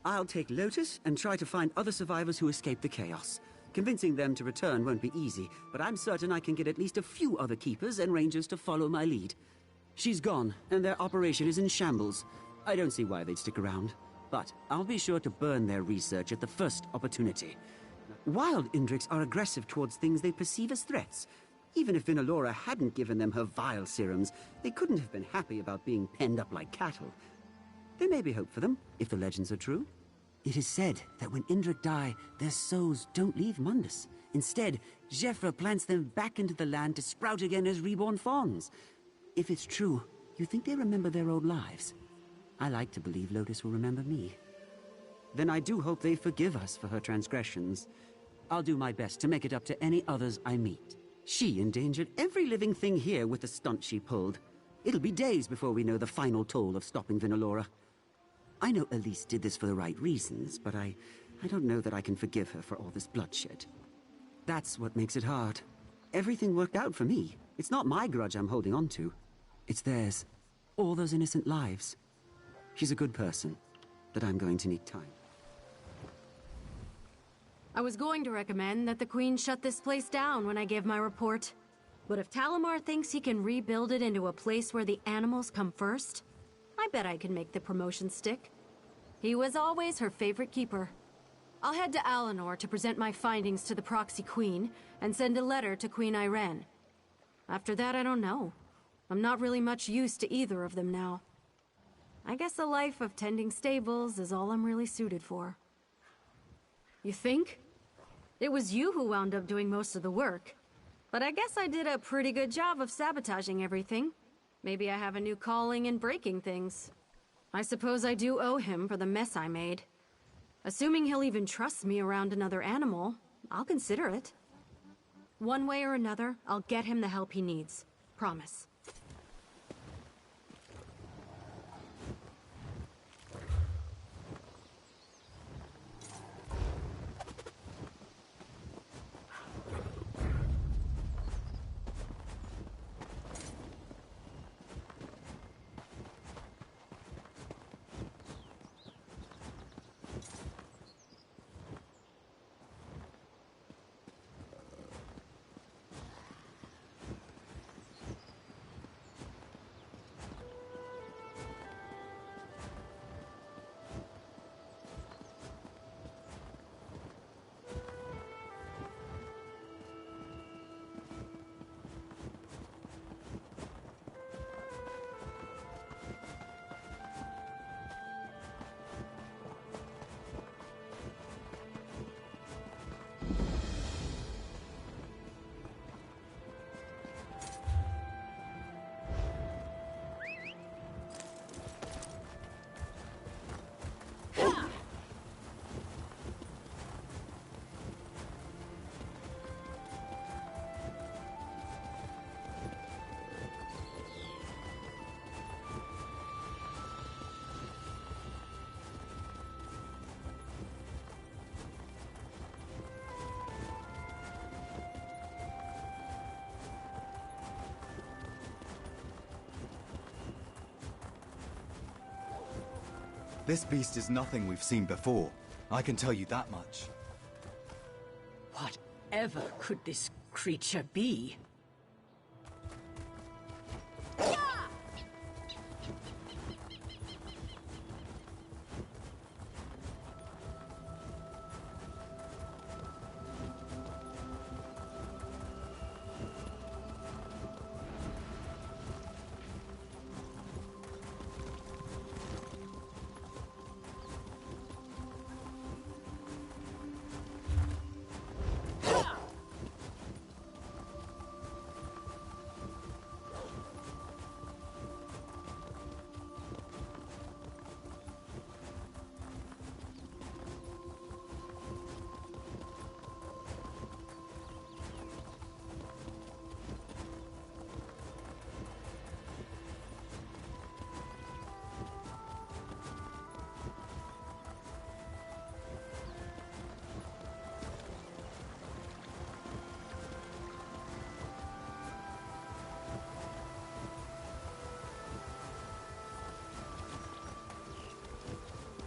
I'll take Lotus and try to find other survivors who escaped the chaos. Convincing them to return won't be easy, but I'm certain I can get at least a few other keepers and rangers to follow my lead. She's gone, and their operation is in shambles. I don't see why they'd stick around, but I'll be sure to burn their research at the first opportunity. Wild Indriks are aggressive towards things they perceive as threats. Even if Vinalora hadn't given them her vile serums, they couldn't have been happy about being penned up like cattle. There may be hope for them, if the legends are true. It is said that when Indrik die, their souls don't leave Mundus. Instead, Zephyr plants them back into the land to sprout again as reborn fawns. If it's true, you think they remember their old lives? I like to believe Lotus will remember me. Then I do hope they forgive us for her transgressions. I'll do my best to make it up to any others I meet. She endangered every living thing here with the stunt she pulled. It'll be days before we know the final toll of stopping Vinalora. I know Elise did this for the right reasons, but I don't know that I can forgive her for all this bloodshed. That's what makes it hard. Everything worked out for me. It's not my grudge I'm holding on to. It's theirs. All those innocent lives. She's a good person, but I'm going to need time. I was going to recommend that the Queen shut this place down when I gave my report. But if Talamar thinks he can rebuild it into a place where the animals come first, I bet I can make the promotion stick. He was always her favorite keeper. I'll head to Alinor to present my findings to the Proxy Queen and send a letter to Queen Irene. After that, I don't know. I'm not really much use to either of them now. I guess a life of tending stables is all I'm really suited for. You think? It was you who wound up doing most of the work. But I guess I did a pretty good job of sabotaging everything. Maybe I have a new calling in breaking things. I suppose I do owe him for the mess I made. Assuming he'll even trust me around another animal, I'll consider it. One way or another, I'll get him the help he needs. Promise. This beast is nothing we've seen before. I can tell you that much. Whatever could this creature be?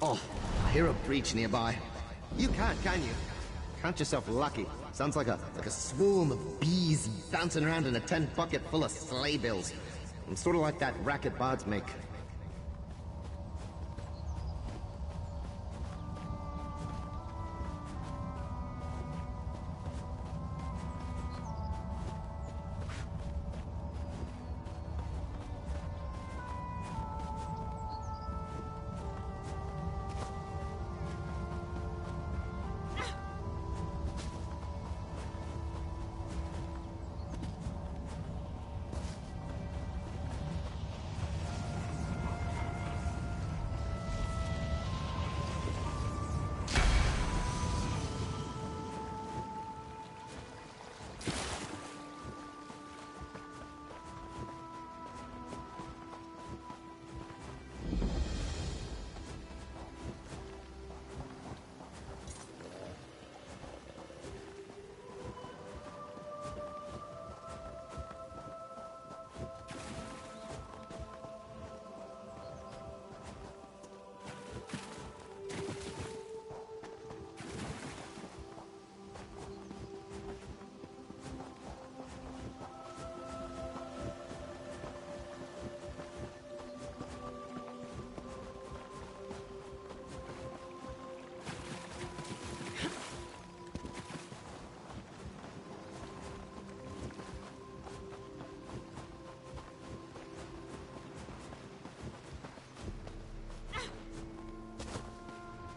Oh, I hear a breach nearby. You can't, can you? Count yourself lucky. Sounds like a swarm of bees bouncing around in a tin bucket full of sleigh bells. It's sort of like that racket bards make.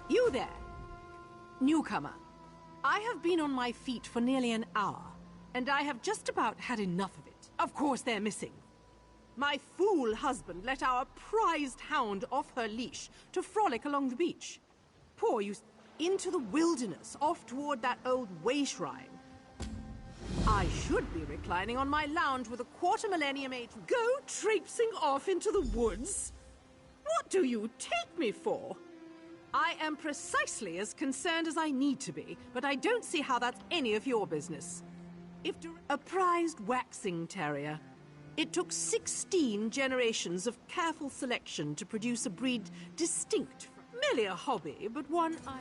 You there, newcomer. I have been on my feet for nearly an hour, and I have just about had enough of it. Of course they're missing. My fool husband let our prized hound off her leash to frolic along the beach. Poor you, into the wilderness, off toward that old way shrine. I should be reclining on my lounge with a quarter millennium age. Go traipsing off into the woods? What do you take me for? I am precisely as concerned as I need to be, but I don't see how that's any of your business. A prized waxing terrier. It took 16 generations of careful selection to produce a breed distinct from merely a hobby, but one I...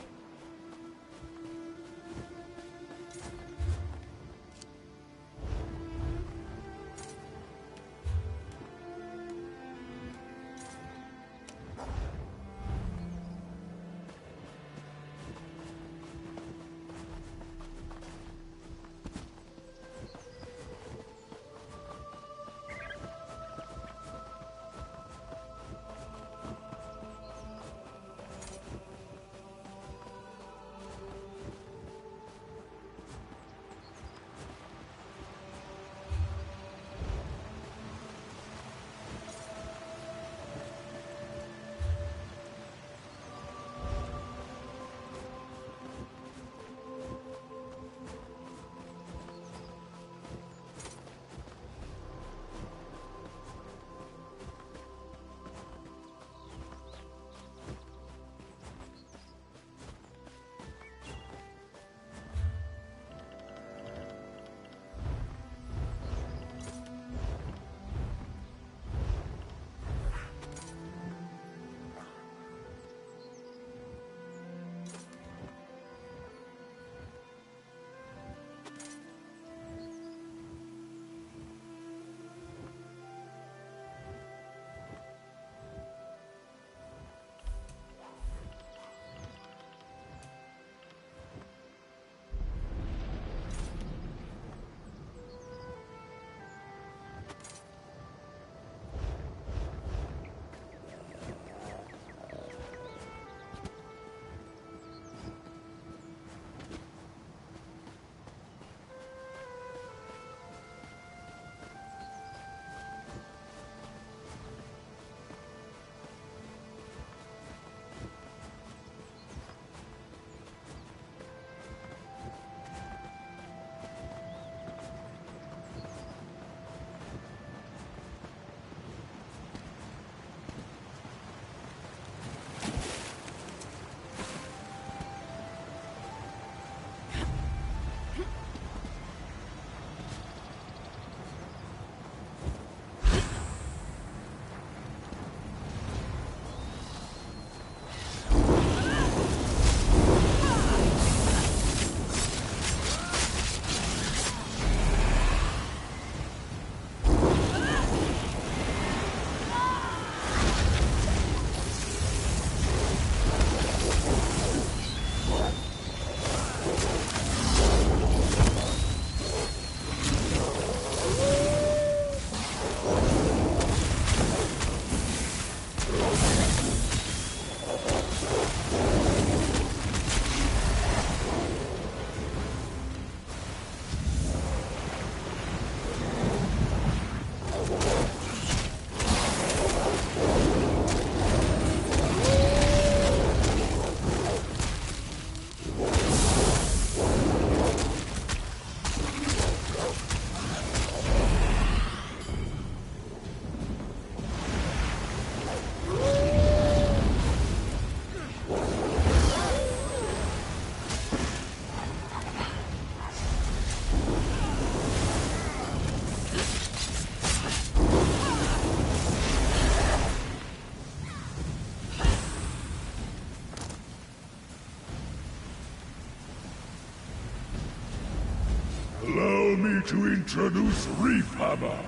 to introduce Reef Hammer,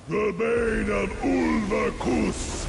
the Bane of Ulvakus.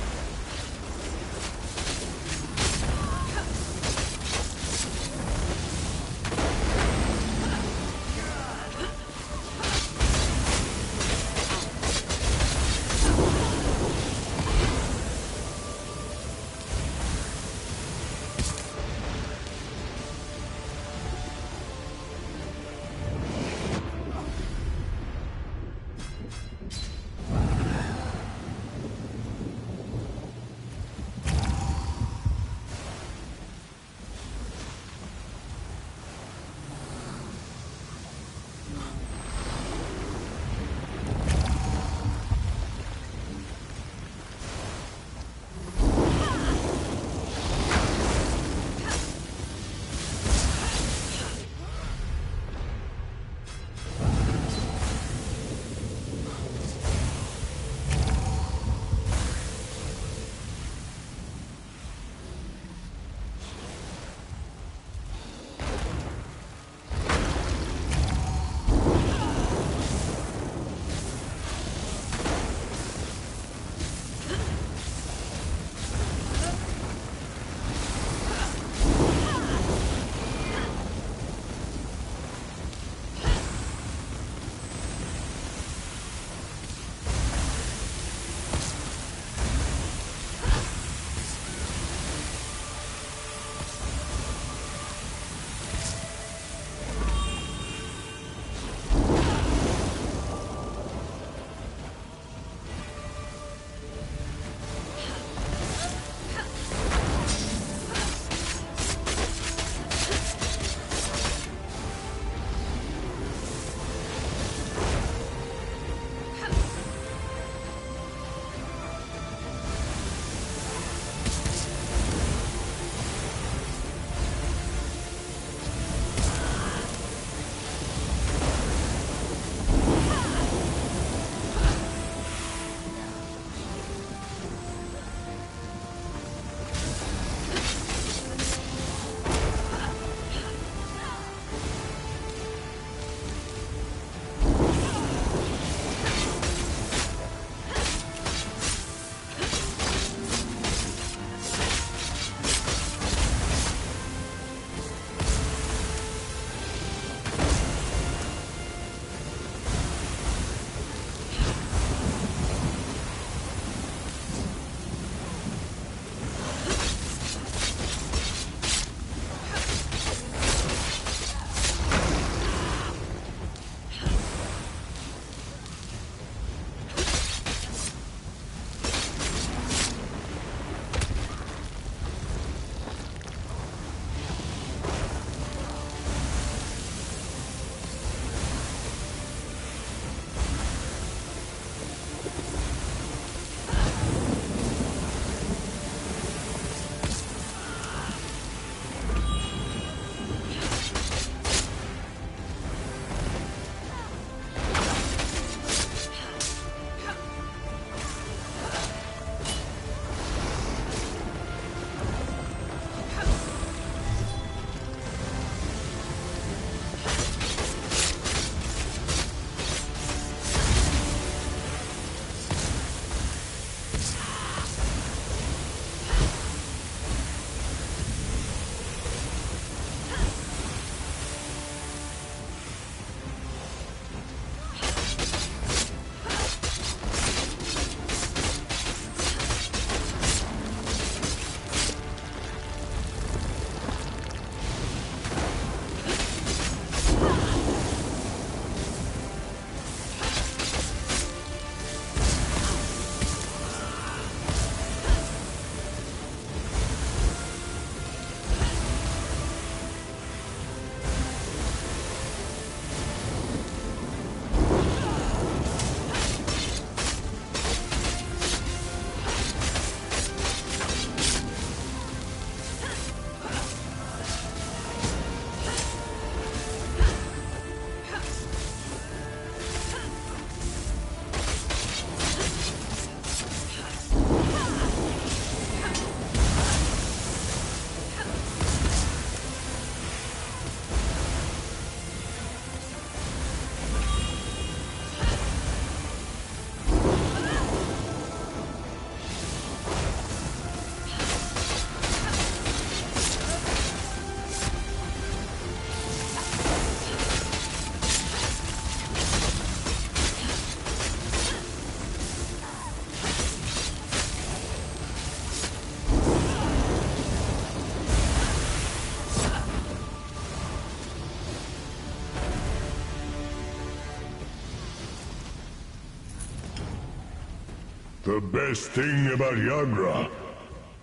The best thing about Yagra,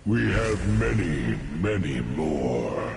we have many, many more.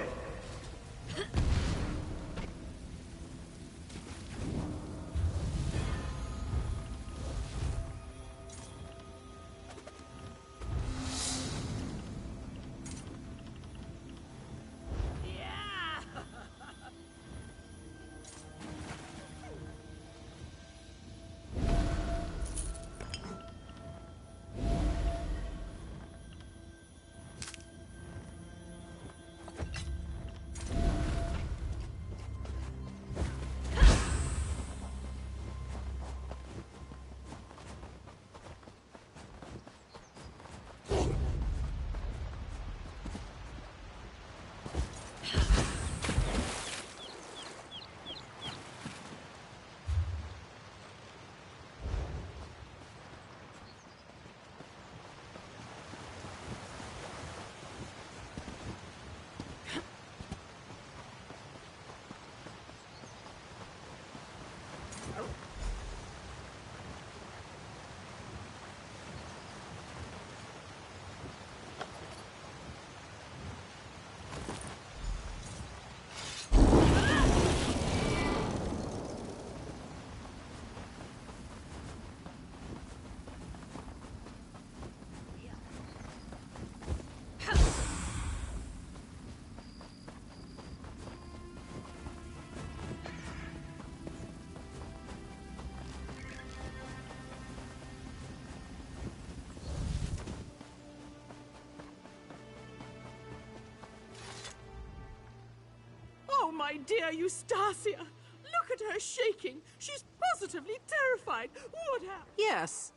Oh, my dear Eustacia! Look at her shaking! She's positively terrified! What happened? Yes.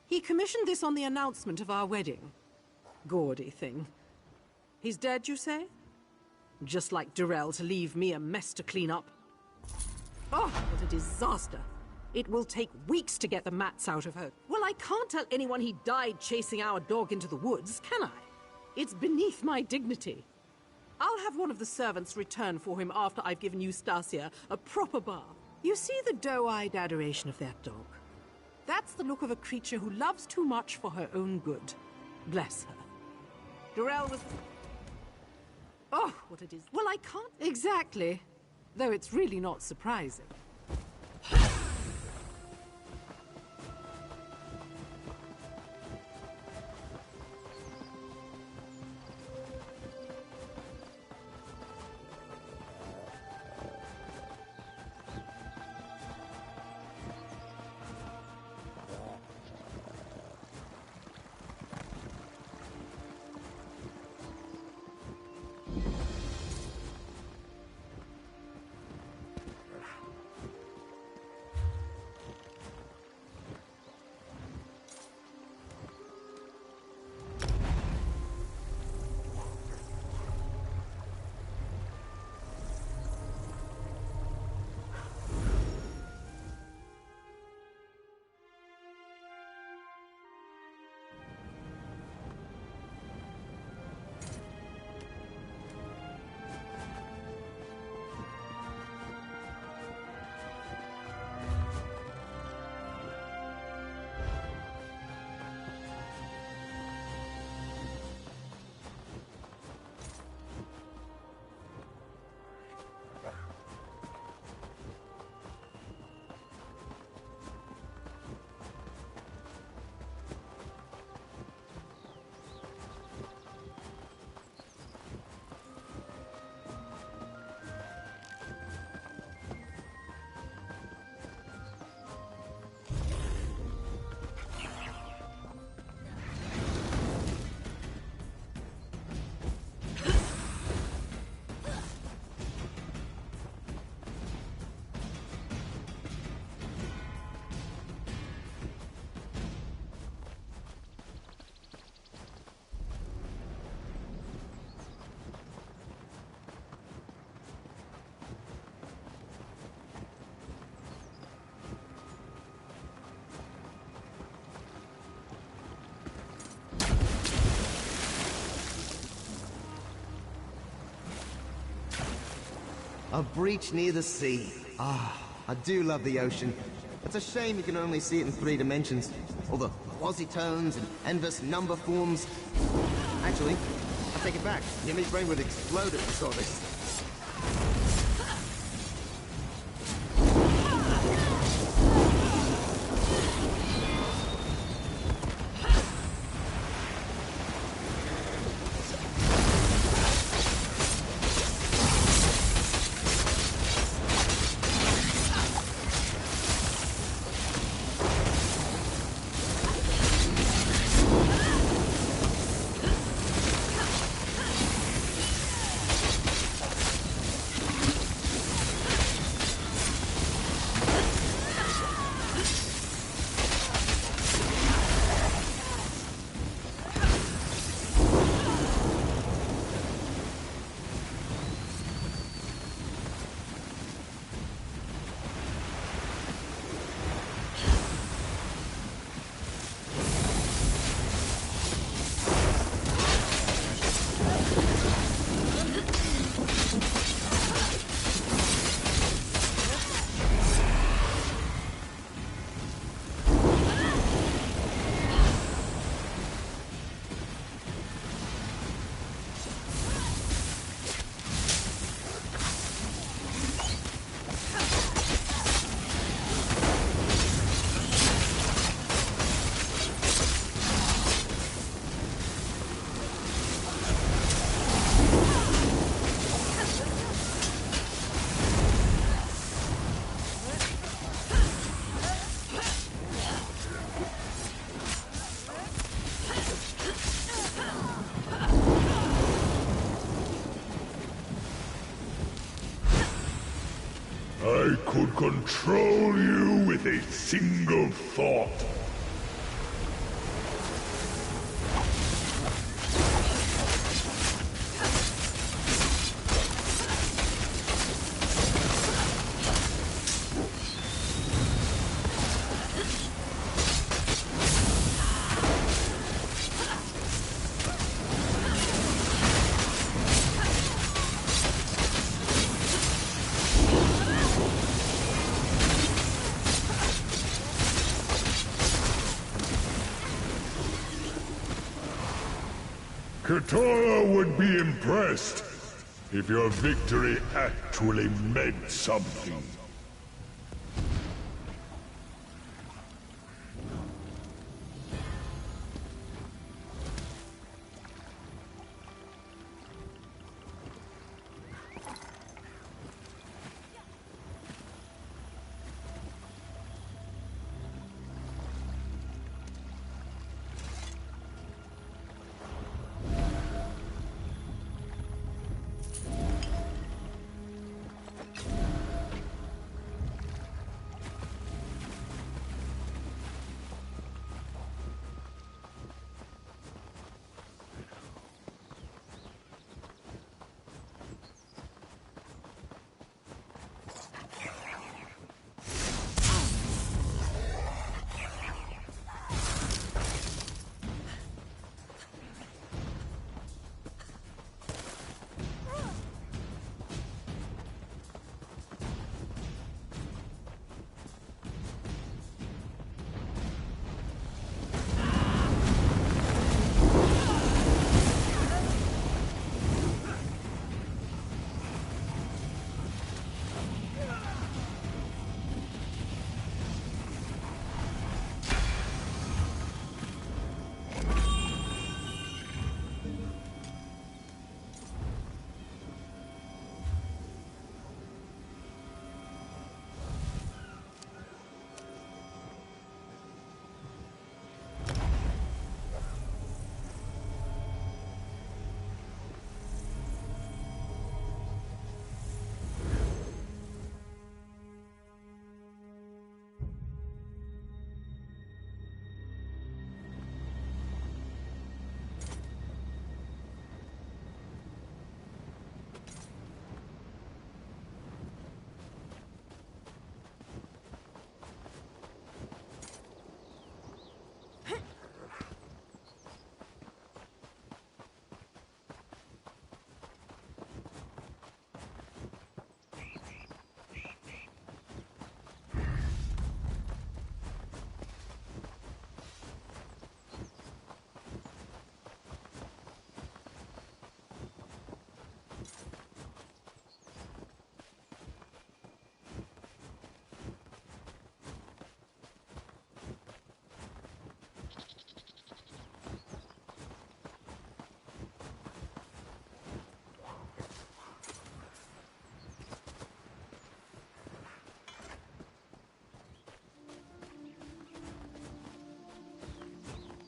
He commissioned this on the announcement of our wedding. Gaudy thing. He's dead, you say? Just like Durrell to leave me a mess to clean up. Oh, what a disaster! It will take weeks to get the mats out of her. Well, I can't tell anyone he died chasing our dog into the woods, can I? It's beneath my dignity. I'll have one of the servants return for him after I've given Eustacia a proper bath. You see the doe-eyed adoration of that dog? That's the look of a creature who loves too much for her own good. Bless her. Durrell was... Oh, what it is. Well, I can't... Exactly. Though it's really not surprising. A breach near the sea. Ah, I do love the ocean. It's a shame you can only see it in 3 dimensions. Although, quasitones and endless number forms. Actually, I take it back. Nimmy's brain would explode if we saw this. I could control you with a single thought. Katara would be impressed if your victory actually meant something.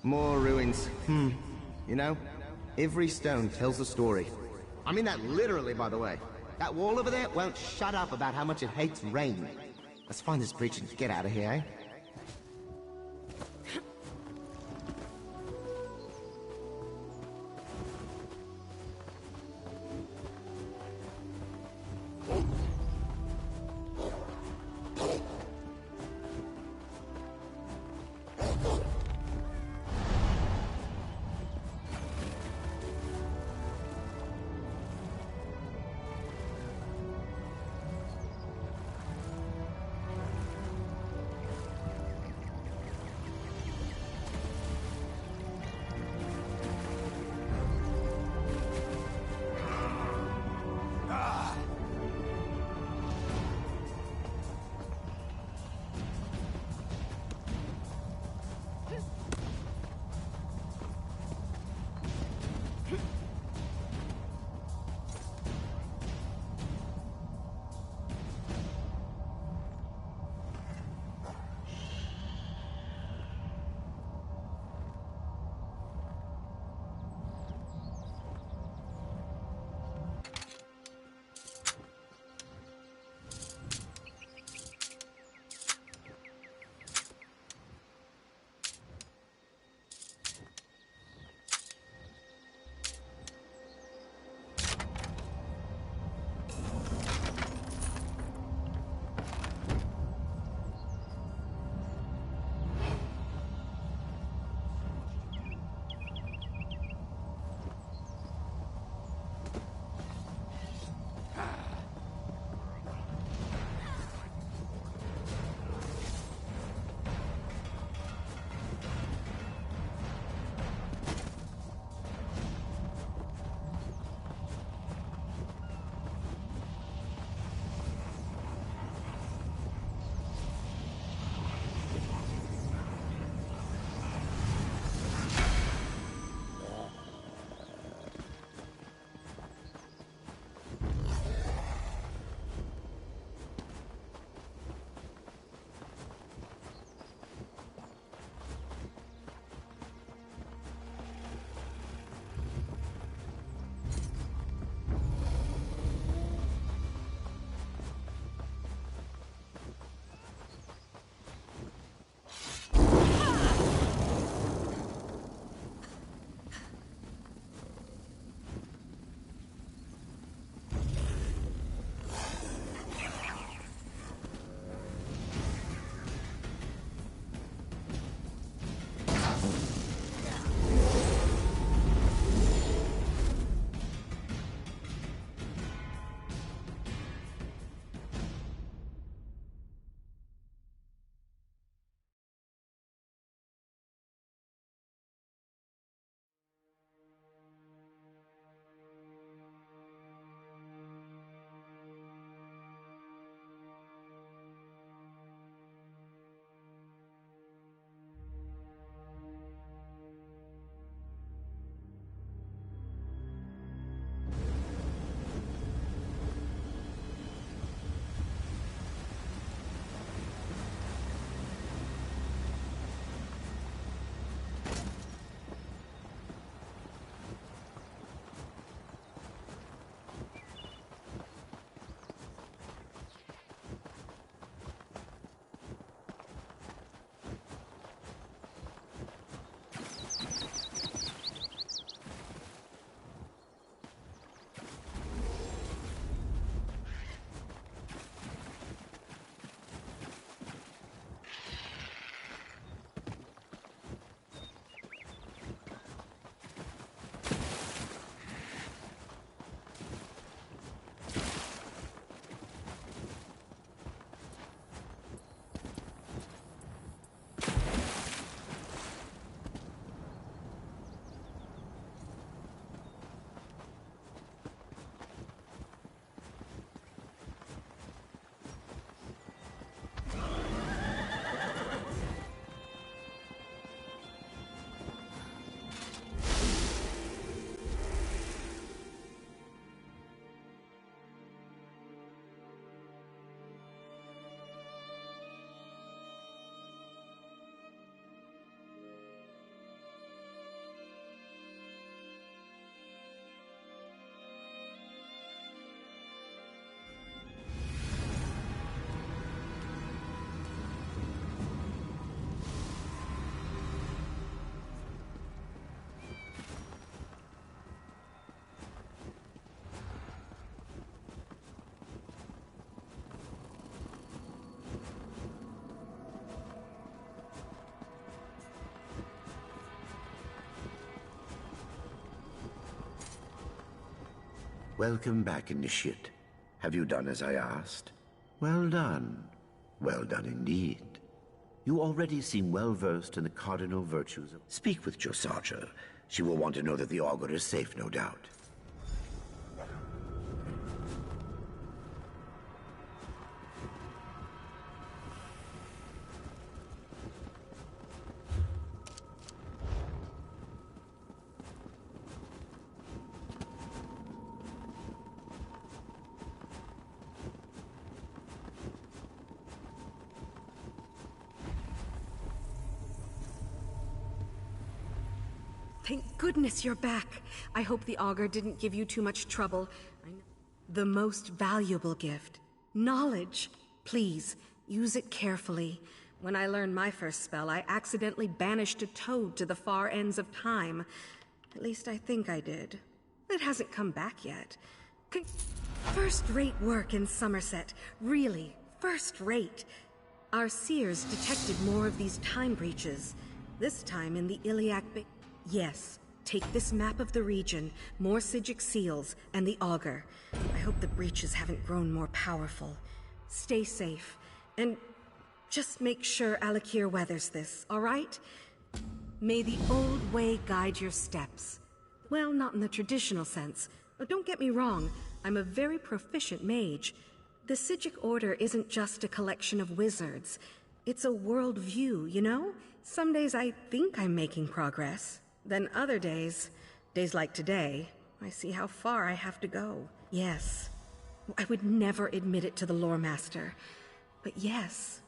More ruins. You know, every stone tells a story. I mean that literally, by the way. That wall over there won't shut up about how much it hates rain. Let's find this bridge and get out of here, eh? Welcome back, Initiate. Have you done as I asked? Well done. Well done indeed. You already seem well versed in the cardinal virtues of... Speak with Josarja. She will want to know that the augur is safe, no doubt. Thank goodness you're back. I hope the augur didn't give you too much trouble. The most valuable gift. Knowledge. Please, use it carefully. When I learned my first spell, I accidentally banished a toad to the far ends of time. At least I think I did. It hasn't come back yet. First-rate work in Somerset. Really, first-rate. Our seers detected more of these time breaches. This time in the Iliac Bay. Yes, take this map of the region, more Psijic seals, and the augur. I hope the breaches haven't grown more powerful. Stay safe, and just make sure Alakir weathers this, all right? May the old way guide your steps. Well, not in the traditional sense. But don't get me wrong, I'm a very proficient mage. The Psijic Order isn't just a collection of wizards. It's a world view, you know? Some days I think I'm making progress. Then other days like today, I see how far I have to go. Yes, I would never admit it to the lore master, but yes.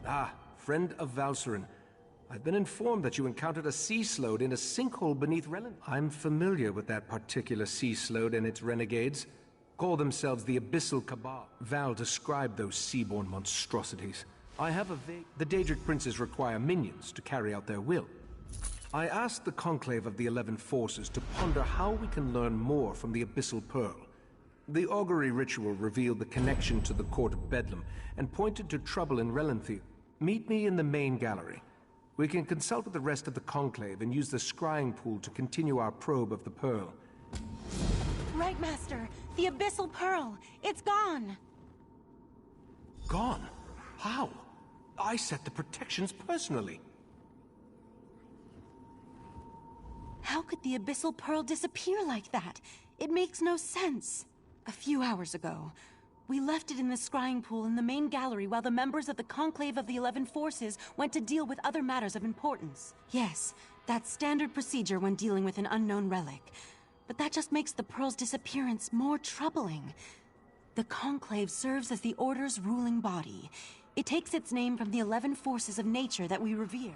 Ah, friend of Valsurin. I've been informed that you encountered a sea sload in a sinkhole beneath Relin. I'm familiar with that particular sea sload and its renegades. Call themselves the Abyssal Cabal. Val described those seaborne monstrosities. I have a vague... The Daedric princes require minions to carry out their will. I asked the Conclave of the 11 Forces to ponder how we can learn more from the Abyssal Pearl. The augury ritual revealed the connection to the Court of Bedlam and pointed to trouble in Relenthi. Meet me in the main gallery. We can consult with the rest of the Conclave and use the scrying pool to continue our probe of the Pearl. Right, Master. The Abyssal Pearl. It's gone. Gone? How? I set the protections personally. How could the Abyssal Pearl disappear like that? It makes no sense. A few hours ago. We left it in the scrying pool in the main gallery while the members of the Conclave of the 11 Forces went to deal with other matters of importance. Yes, that's standard procedure when dealing with an unknown relic. But that just makes the Pearl's disappearance more troubling. The Conclave serves as the Order's ruling body. It takes its name from the 11 Forces of nature that we revere.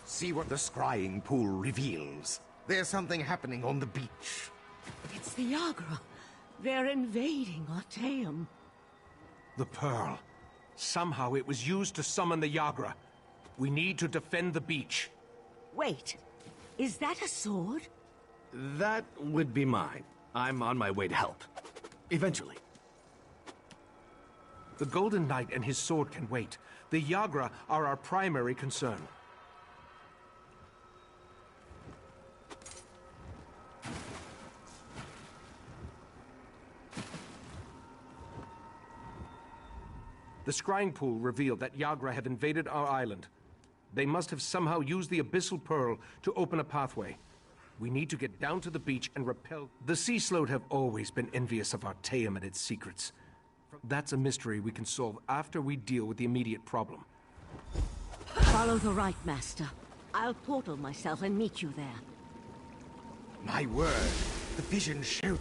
See what the scrying pool reveals. There's something happening on the beach. It's the Yagra. They're invading Artaeum. The Pearl. Somehow it was used to summon the Yagra. We need to defend the beach. Wait, is that a sword? That would be mine. I'm on my way to help. Eventually. The Golden Knight and his sword can wait. The Yagra are our primary concern. The scrying pool revealed that Yagra have invaded our island. They must have somehow used the Abyssal Pearl to open a pathway. We need to get down to the beach and repel... The Sea Sloat have always been envious of Artaeum and its secrets. That's a mystery we can solve after we deal with the immediate problem. Follow the right, Master. I'll portal myself and meet you there. My word, the vision showed...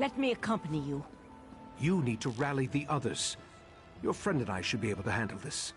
Let me accompany you. You need to rally the others. Your friend and I should be able to handle this.